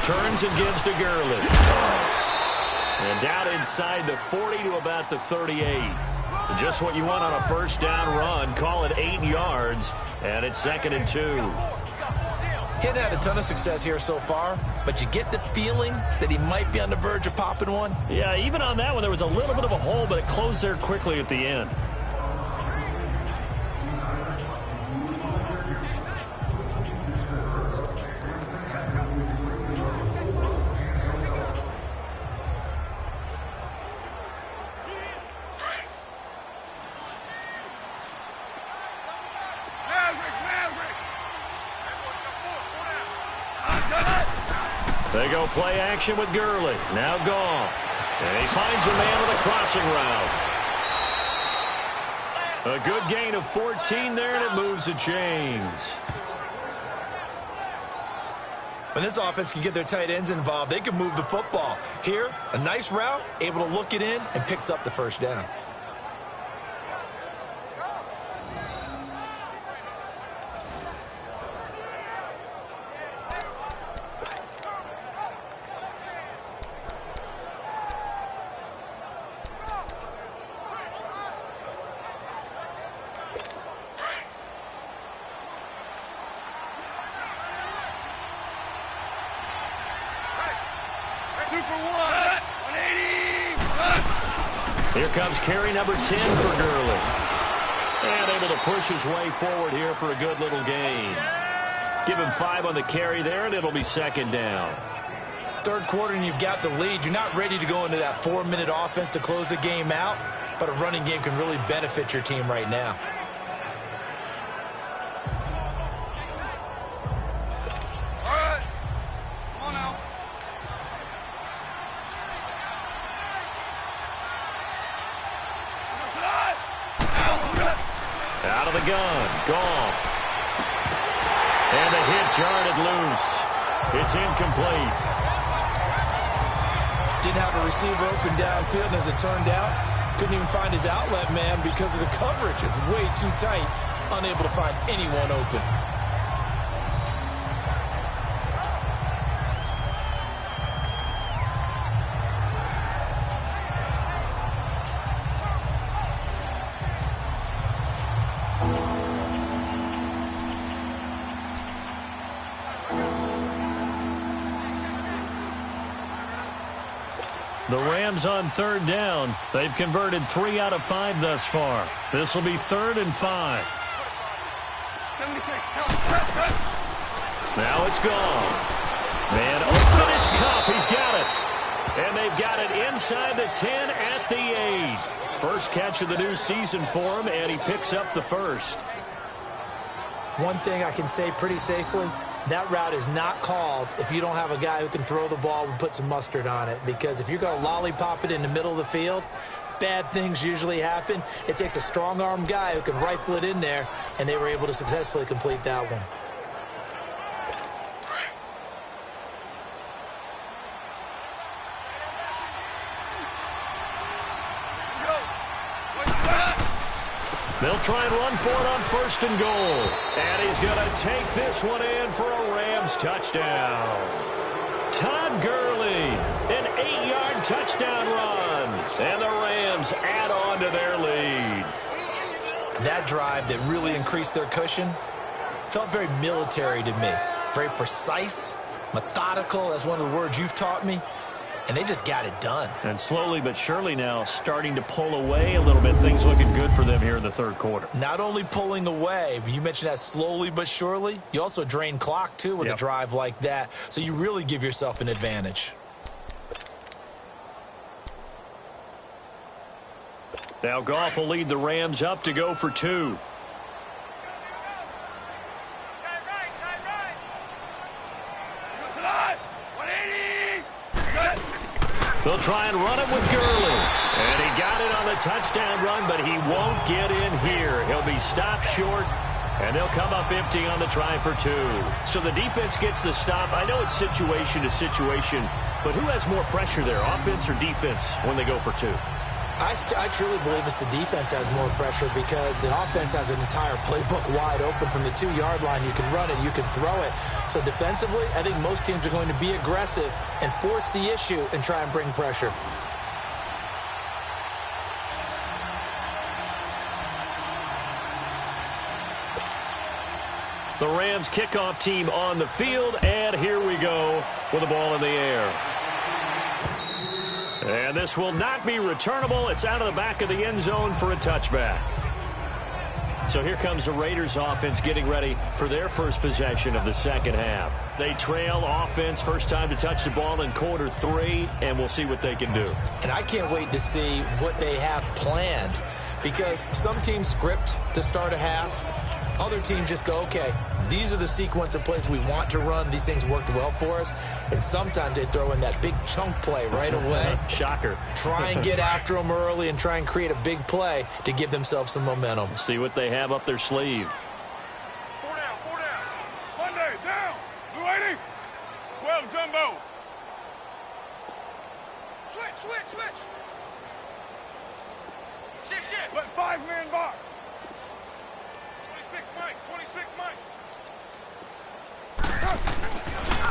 Turns and gives to Gurley. And down inside the 40 to about the 38. Just what you want on a first down run. Call it 8 yards, and it's 2nd and 2. He hadn't had a ton of success here so far, but you get the feeling that he might be on the verge of popping one. Yeah, even on that one, there was a little bit of a hole, but it closed there quickly at the end. They go play action with Gurley. Now Goff. And he finds a man with a crossing route. A good gain of 14 there, and it moves the chains. When this offense can get their tight ends involved, they can move the football. Here, a nice route, able to look it in, and picks up the first down. Here comes carry number 10 for Gurley. And able to push his way forward here for a good little gain. Give him 5 on the carry there, and it'll be 2nd down. Third quarter, and you've got the lead. You're not ready to go into that 4-minute offense to close the game out, but a running game can really benefit your team right now. Out of the gun, Goff. And the hit jarred it loose. It's incomplete. Didn't have a receiver open downfield, and as it turned out, couldn't even find his outlet man because of the coverage. It's way too tight, unable to find anyone open. The Rams on 3rd down. They've converted 3 out of 5 thus far. This will be 3rd and 5. 76. Now it's gone. Man open, it's Cup. He's got it. And they've got it inside the 10 at the 8. First catch of the new season for him, and he picks up the first. One thing I can say pretty safely, that route is not called if you don't have a guy who can throw the ball and put some mustard on it. Because if you're going to lollipop it in the middle of the field, bad things usually happen. It takes a strong-arm guy who can rifle it in there, and they were able to successfully complete that one. They'll try and run for it on 1st and goal. And he's going to take this one in for a Rams touchdown. Todd Gurley, an 8-yard touchdown run. And the Rams add on to their lead. That drive that really increased their cushion felt very military to me. Very precise, methodical. That's one of the words you've taught me. and they just got it done. And slowly but surely now starting to pull away a little bit. Things looking good for them here in the third quarter. Not only pulling away, but you mentioned that slowly but surely. You also drain clock, too, with a drive like that. So you really give yourself an advantage. Now Goff will lead the Rams up to go for 2. They'll try and run it with Gurley. And he got it on the touchdown run, but he won't get in here. He'll be stopped short, and they'll come up empty on the try for 2. So the defense gets the stop. I know it's situation to situation, but who has more pressure there, offense or defense, when they go for 2? I truly believe it's the defense has more pressure because the offense has an entire playbook wide open from the 2-yard line. You can run it, you can throw it. So defensively, I think most teams are going to be aggressive and force the issue and try and bring pressure. The Rams kickoff team on the field, and here we go with the ball in the air. And this will not be returnable. It's out of the back of the end zone for a touchback. So here comes the Raiders offense getting ready for their first possession of the second half. They trail offense, first time to touch the ball in quarter 3, and we'll see what they can do. And I can't wait to see what they have planned because some teams script to start a half. Other teams just go, okay, these are the sequence of plays we want to run. These things worked well for us. And sometimes they throw in that big chunk play right away. Shocker. Try and get after them early and try and create a big play to give themselves some momentum. See what they have up their sleeve. 4 down, 4 down. Monday, down. 280. 12, jumbo. Switch. Shift. Let 5-man box. 26 Mike.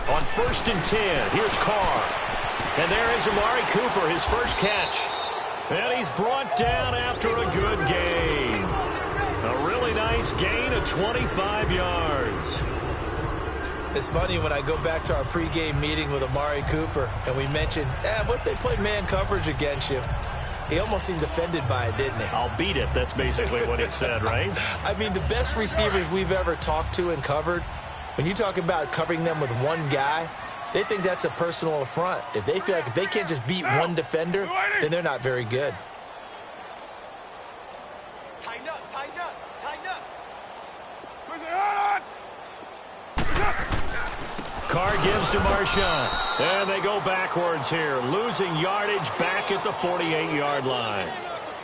On 1st and 10, here's Carr. And there is Amari Cooper, his first catch. And he's brought down after a good gain. A really nice gain of 25 yards. It's funny when I go back to our pregame meeting with Amari Cooper, and we mentioned, what if they play man coverage against you? He almost seemed offended by it, didn't he? I'll beat it. That's basically what he said, right? I mean, the best receivers we've ever talked to and covered, when you talk about covering them with one guy, they think that's a personal affront. If they feel like if they can't just beat one defender, then they're not very good. Tighten up. Carr gives to Marshawn. And they go backwards here, losing yardage back at the 48-yard line.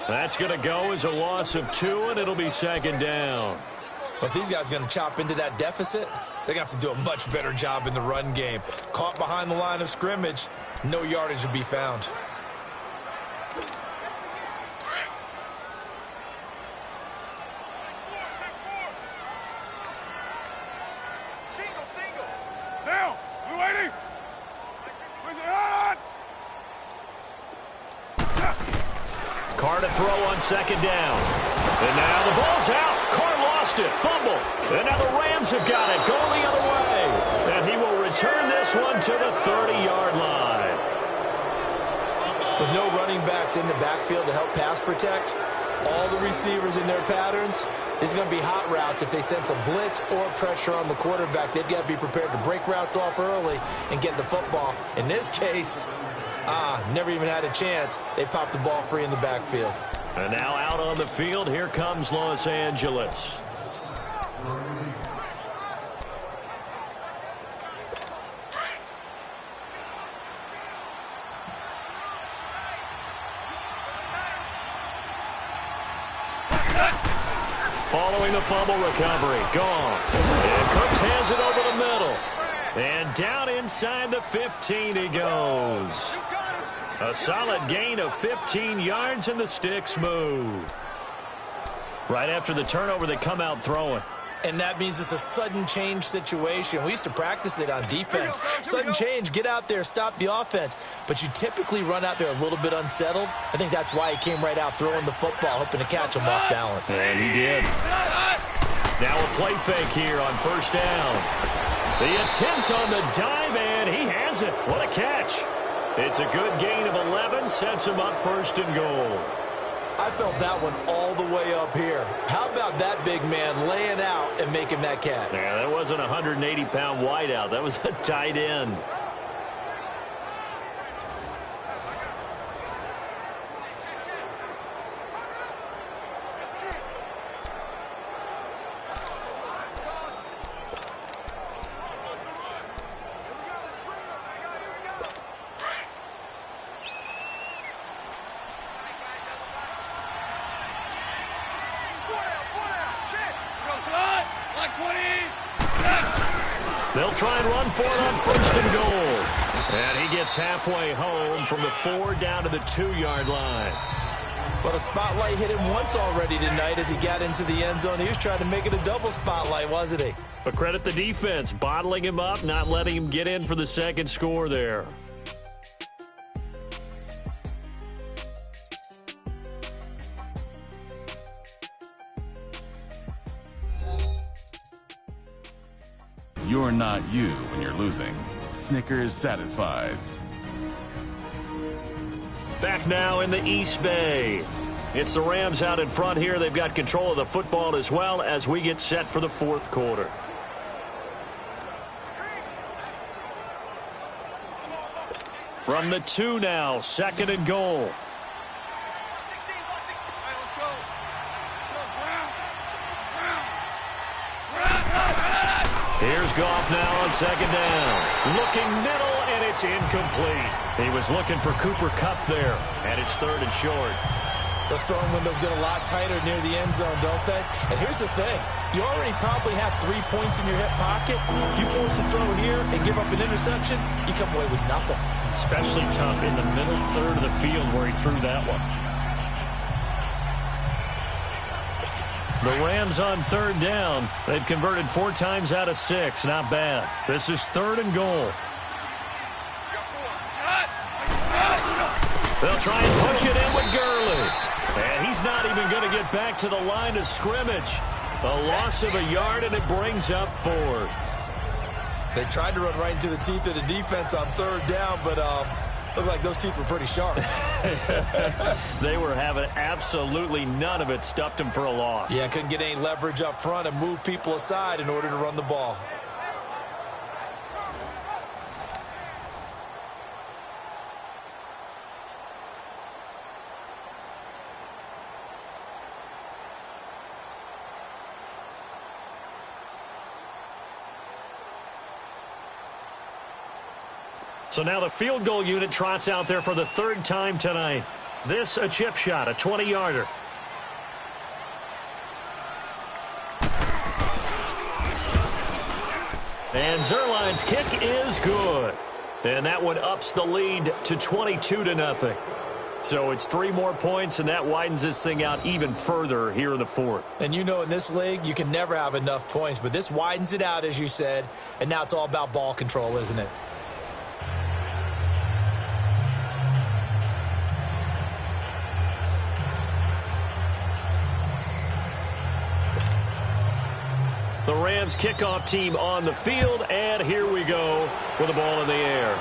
That's going to go as a loss of 2, and it'll be second down. But these guys are going to chop into that deficit. They're going to have to do a much better job in the run game. Caught behind the line of scrimmage, no yardage will be found. Single. Now, 280. Carr to throw on second down. And now the ball's out. Carr lost it. Fumble. And now the Rams have got it. Go the other way. And he will return this one to the 30-yard line. With no running backs in the backfield to help pass protect, all the receivers in their patterns, it's going to be hot routes. If they sense a blitz or pressure on the quarterback, they've got to be prepared to break routes off early and get the football. In this case, never even had a chance. They popped the ball free in the backfield. And now out on the field, here comes Los Angeles. Following the fumble recovery, Goff. And Cooks has it over the middle. And down inside the 15 he goes. A solid gain of 15 yards, and the sticks move. Right after the turnover, they come out throwing. And that means it's a sudden change situation. We used to practice it on defense. Sudden change, get out there, stop the offense. But you typically run out there a little bit unsettled. I think that's why he came right out throwing the football, hoping to catch him off balance. And he did. Now a play fake here on first down. The attempt on the dive, and he has it. What a catch. It's a good gain of 11, sets him up first and goal. I felt that one all the way up here. How about that big man laying out and making that catch? Yeah, that wasn't a 180-pound wideout. That was a tight end. They'll try and run for it on first and goal. And he gets halfway home from the 4 down to the 2-yard line. But a spotlight hit him once already tonight as he got into the end zone. He was trying to make it a double spotlight, wasn't he? But credit the defense, bottling him up, not letting him get in for the second score there. You're not you when you're losing. Snickers satisfies. Back now in the East Bay. It's the Rams out in front here. They've got control of the football as well as we get set for the fourth quarter. From the 2 now, second and goal. Here's Goff now on second down. Looking middle, and it's incomplete. He was looking for Cooper Kupp there, and it's third and short. The throwing windows get a lot tighter near the end zone, don't they? And here's the thing. You already probably have 3 points in your hip pocket. You force a throw here and give up an interception, you come away with nothing. Especially tough in the middle third of the field where he threw that one. The Rams on third down. They've converted 4 times out of 6. Not bad. This is third and goal. They'll try and push it in with Gurley. And he's not even going to get back to the line of scrimmage. A loss of a yard, and it brings up fourth. They tried to run right into the teeth of the defense on third down, but looked like those teeth were pretty sharp. They were having absolutely none of it. Stuffed them for a loss. Yeah, couldn't get any leverage up front and move people aside in order to run the ball. So now the field goal unit trots out there for the 3rd time tonight. This a chip shot, a 20-yarder. And Zerline's kick is good. And that one ups the lead to 22-0. So it's 3 more points, and that widens this thing out even further here in the 4th. And you know in this league, you can never have enough points, but this widens it out, as you said, and now it's all about ball control, isn't it? The Rams kickoff team on the field, and here we go with the ball in the air.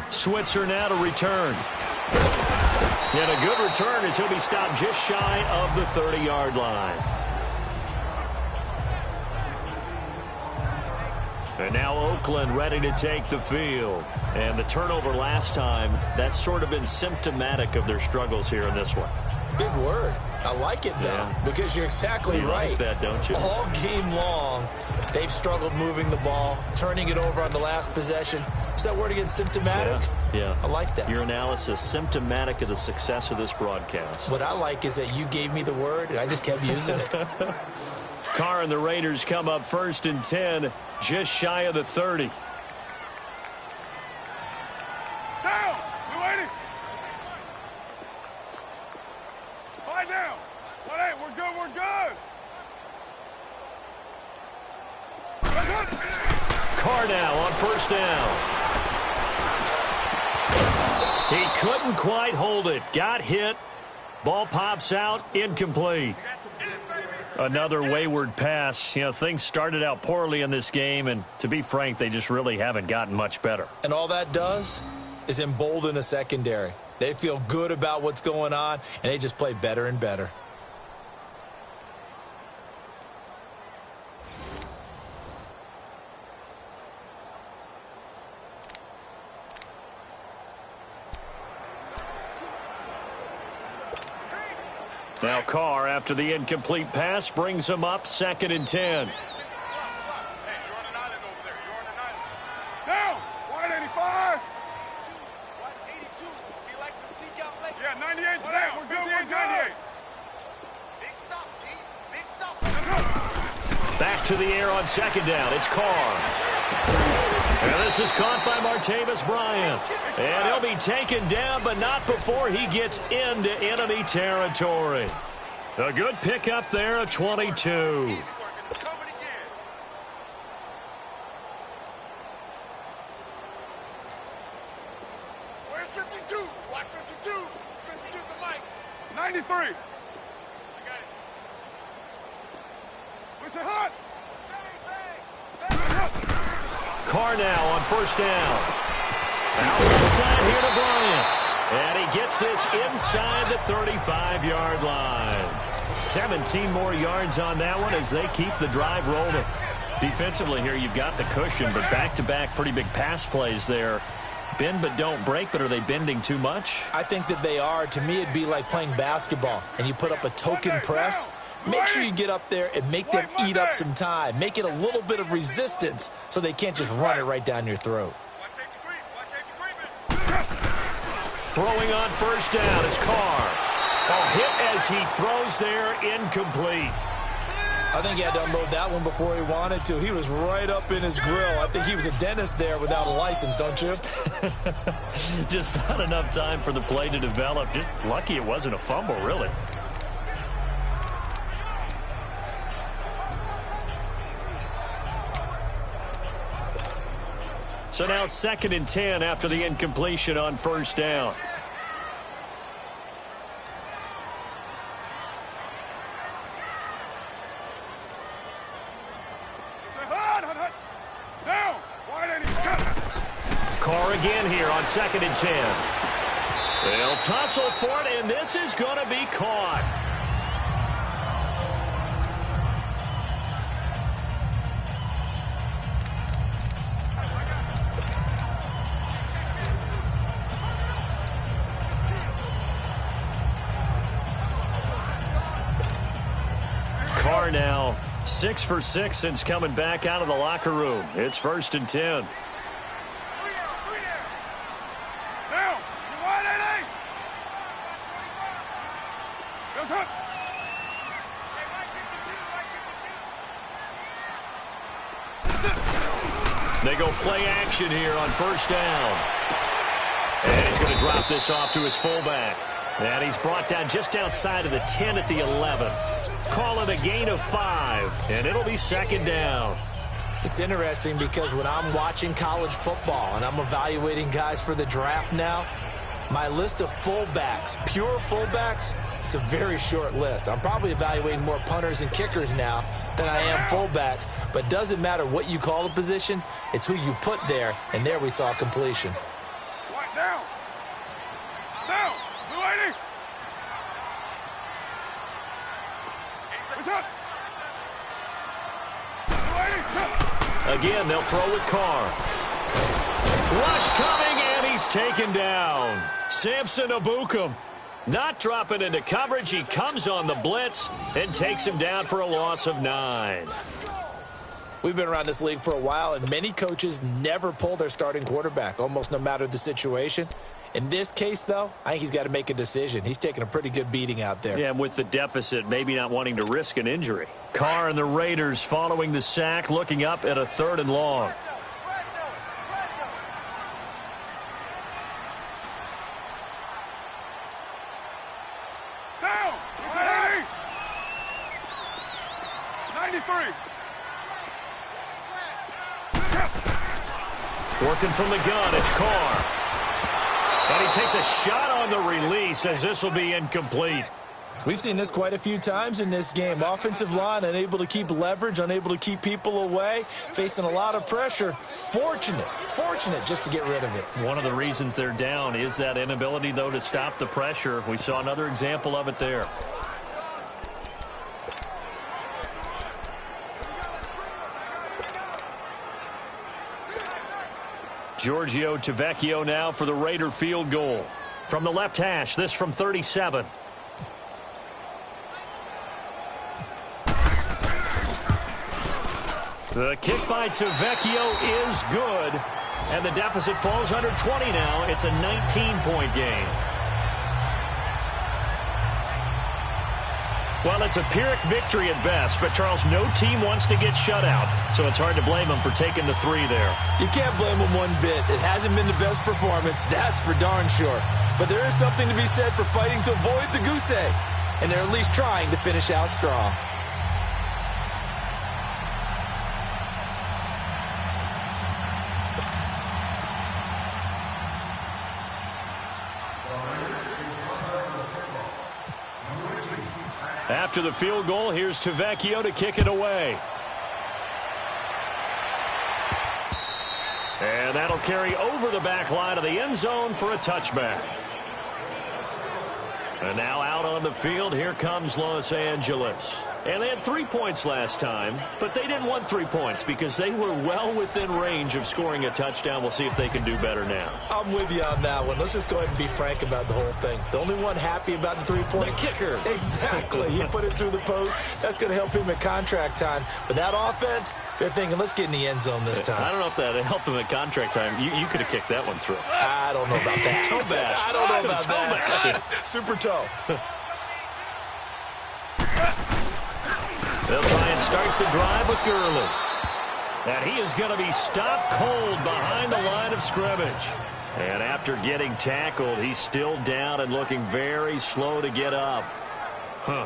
Switzer now to return. And a good return as he'll be stopped just shy of the 30-yard line. And now Oakland ready to take the field. And the turnover last time, that's sort of been symptomatic of their struggles here in this one. Big word. I like it, though, because you're exactly right. You like that, don't you? All game long, they've struggled moving the ball, turning it over on the last possession. Is that word again, symptomatic? Yeah. I like that. Your analysis, symptomatic of the success of this broadcast. What I like is that you gave me the word, and I just kept using it. Carr and the Raiders come up 1st and 10, just shy of the 30. Down! You waiting? 5 down. 1-8, we're good, we're good. Carr now on 1st down. He couldn't quite hold it. Got hit. Ball pops out. Incomplete. Another wayward pass. You know, things started out poorly in this game, and to be frank, they just really haven't gotten much better. And all that does, is embolden a secondary. They feel good about what's going on, and they just play better and better. Now Carr, after the incomplete pass, brings him up 2nd and 10. Hey, you're on an island over there. You're on an island. Down! Wide 85! What? 82. He likes to sneak out late. Yeah, 98's down. 58, 98. Big stop, D. Big stop. Back to the air on 2nd down. It's Carr. And this is caught by Martavis Bryant. And he'll be taken down, but not before he gets into enemy territory. A good pickup there at 22. Coming again. Where's 52? Watch 52. 52's the mic. 93. I got it. Push it hard. Carr now on 1st down. Out inside here to Bryant. And he gets this inside the 35-yard line. 17 more yards on that one as they keep the drive rolling. Defensively here, you've got the cushion, but back-to-back pretty big pass plays there. Bend but don't break, but are they bending too much? I think that they are. To me, it'd be like playing basketball, and you put up a token press. Make sure you get up there and make them eat up some time. Make it a little bit of resistance so they can't just run it right down your throat. Throwing on 1st down is Carr. A hit as he throws there, incomplete. I think he had to unload that one before he wanted to. He was right up in his grill. I think he was a dentist there without a license, don't you? Just not enough time for the play to develop. Just lucky it wasn't a fumble, really. So now 2nd and 10 after the incompletion on 1st down. Carr again here on 2nd and 10. They'll tussle for it, and this is going to be caught. Carr now 6 for 6 since coming back out of the locker room. It's 1st and 10. They go play action here on 1st down. And he's going to drop this off to his fullback. And he's brought down just outside of the 10 at the 11. Call it a gain of 5, and it'll be 2nd down. It's interesting because when I'm watching college football and I'm evaluating guys for the draft now, my list of fullbacks, pure fullbacks, it's a very short list. I'm probably evaluating more punters and kickers now than I am fullbacks, but it doesn't matter what you call the position, it's who you put there, and there we saw completion. Down! Down! Blue 80! Again, they'll throw with Carr. Rush coming, and he's taken down. Samson Abukum not dropping into coverage. He comes on the blitz and takes him down for a loss of 9. We've been around this league for a while, and many coaches never pull their starting quarterback, almost no matter the situation. In this case, though, I think he's got to make a decision. He's taking a pretty good beating out there. Yeah, and with the deficit, maybe not wanting to risk an injury. Carr and the Raiders following the sack, looking up at a 3rd and long. Down! 93! Working from the gun, it's Carr. And he takes a shot on the release as this will be incomplete. We've seen this quite a few times in this game. Offensive line unable to keep leverage, unable to keep people away, facing a lot of pressure. Fortunate just to get rid of it. One of the reasons they're down is that inability, though, to stop the pressure. We saw another example of it there. Giorgio Tavecchio now for the Raider field goal. From the left hash, this from 37. The kick by Tavecchio is good, and the deficit falls under 20 now. It's a 19-point game. Well, it's a Pyrrhic victory at best, but, Charles, no team wants to get shut out, so it's hard to blame them for taking the 3 there. You can't blame them one bit. It hasn't been the best performance, that's for darn sure. But there is something to be said for fighting to avoid the goose egg, and they're at least trying to finish out strong. After the field goal, here's Tavecchio to kick it away. And that'll carry over the back line of the end zone for a touchback. And now out on the field, here comes Los Angeles. And they had 3 points last time, but they didn't want 3 points because they were well within range of scoring a touchdown. We'll see if they can do better now. I'm with you on that one. Let's just go ahead and be frank about the whole thing. The only one happy about the 3-point. The kicker. Exactly. He put it through the post. That's going to help him at contract time. But that offense, they're thinking, let's get in the end zone this time. I don't know if that helped him at contract time. You could have kicked that one through. I don't know about that. Toe bash. I don't know about toe that. Bash. Super toe. They'll try and start the drive with Gurley. And he is going to be stopped cold behind the line of scrimmage. And after getting tackled, he's still down and looking very slow to get up.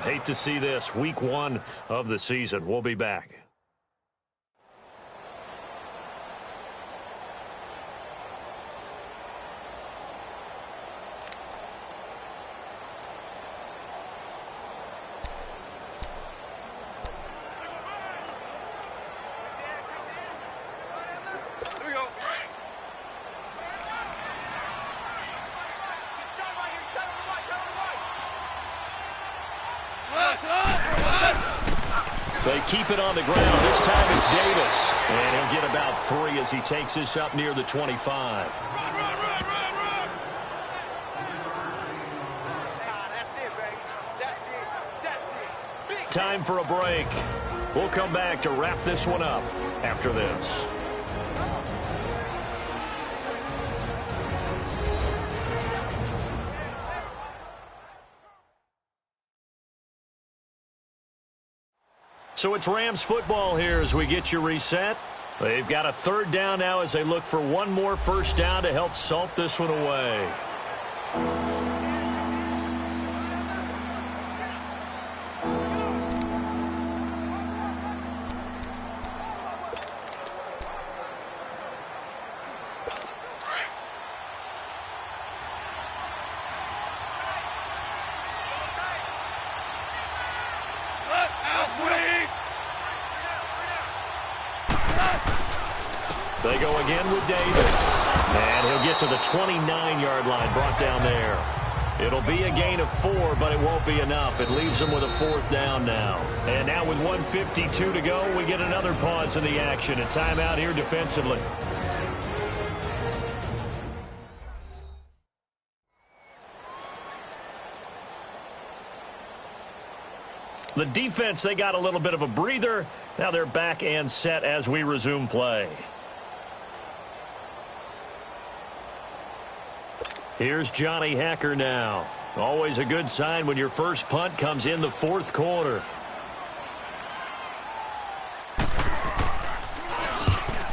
Hate to see this. Week 1 of the season. We'll be back. They keep it on the ground. This time it's Davis. And he'll get about 3 as he takes this up near the 25. Time for a break. We'll come back to wrap this one up after this. So it's Rams football here as we get you reset. They've got a 3rd down now as they look for one more first down to help salt this one away. They go again with Davis. And he'll get to the 29-yard line, brought down there. It'll be a gain of 4, but it won't be enough. It leaves them with a 4th down now. And now with 1:52 to go, we get another pause in the action. A timeout here defensively. The defense, they got a little bit of a breather. Now they're back and set as we resume play. Here's Johnny Hacker now. Always a good sign when your first punt comes in the 4th quarter.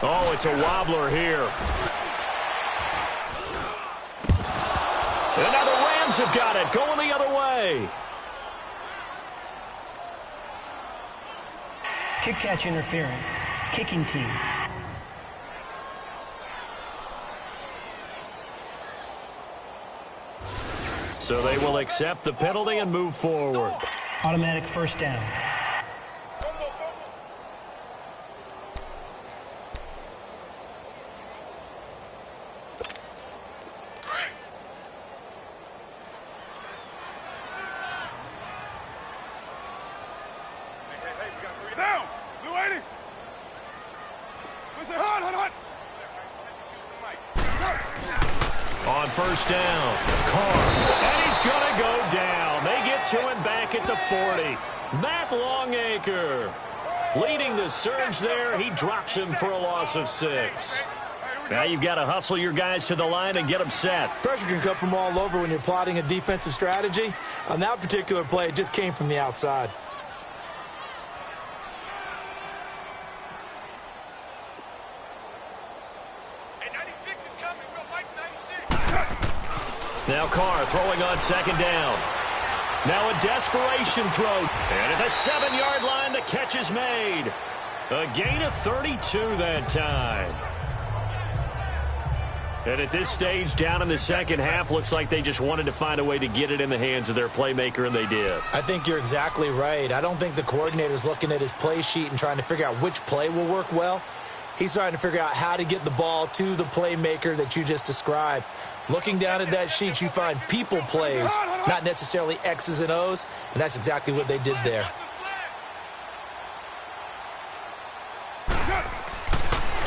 Oh, it's a wobbler here. And now the Rams have got it, going the other way. Kick catch interference. Kicking team. So they will accept the penalty and move forward. Automatic first down. Down! Blue 80! Listen, hot! On first down, Carr, and he's going to go down. They get to him back at the 40. Matt Longacre leading the surge there. He drops him for a loss of 6. Now you've got to hustle your guys to the line and get them set. Pressure can come from all over when you're plotting a defensive strategy. On that particular play, it just came from the outside. Now Carr throwing on second down. Now a desperation throw. And at the 7-yard line, the catch is made. A gain of 32 that time. And at this stage, down in the second half, looks like they just wanted to find a way to get it in the hands of their playmaker, and they did. I think you're exactly right. I don't think the coordinator's looking at his play sheet and trying to figure out which play will work well. He's trying to figure out how to get the ball to the playmaker that you just described. Looking down at that sheet, you find people plays, not necessarily X's and O's, and that's exactly what they did there.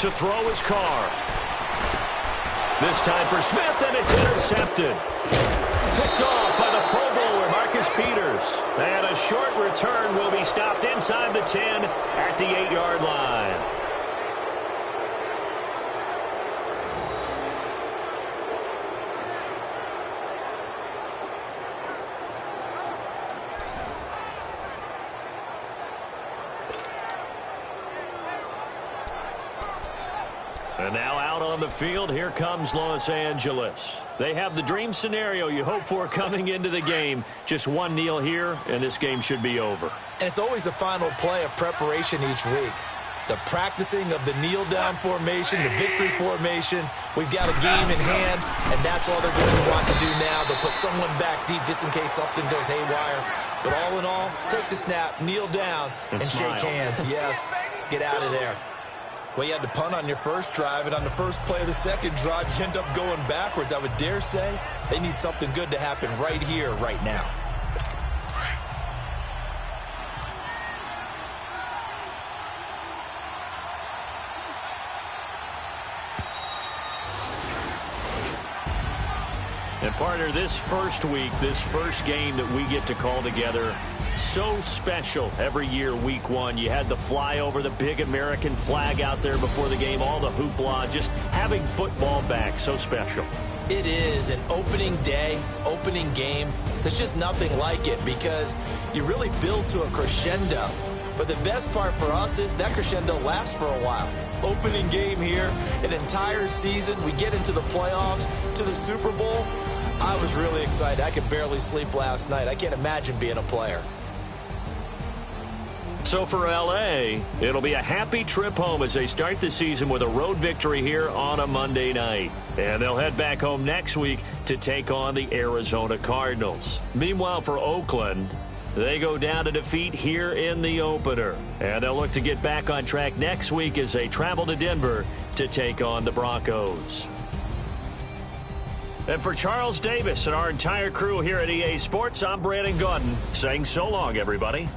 To throw is Carr. This time for Smith, and it's intercepted. Picked off by the Pro Bowler, Marcus Peters. And a short return will be stopped inside the 10 at the 8-yard line. And now out on the field, here comes Los Angeles. They have the dream scenario you hope for coming into the game. Just one kneel here, and this game should be over. And it's always the final play of preparation each week. The practicing of the kneel-down formation, the victory formation. We've got a game in hand, and that's all they're going to want to do now. They'll put someone back deep just in case something goes haywire. But all in all, take the snap, kneel down, and shake hands. Yes, get out of there. Well, you had to punt on your first drive, and on the first play of the second drive, you end up going backwards. I would dare say they need something good to happen right here, right now. And partner, this first week, this first game that we get to call together, so special every year, week one. You had the flyover, the big American flag out there before the game, all the hoopla, just having football back, so special. It is an opening day, opening game. There's just nothing like it because you really build to a crescendo. But the best part for us is that crescendo lasts for a while. Opening game here, an entire season. We get into the playoffs, to the Super Bowl. I was really excited. I could barely sleep last night. I can't imagine being a player. So for L.A., it'll be a happy trip home as they start the season with a road victory here on a Monday night. And they'll head back home next week to take on the Arizona Cardinals. Meanwhile, for Oakland, they go down to defeat here in the opener. And they'll look to get back on track next week as they travel to Denver to take on the Broncos. And for Charles Davis and our entire crew here at EA Sports, I'm Brandon Gaudin saying so long, everybody.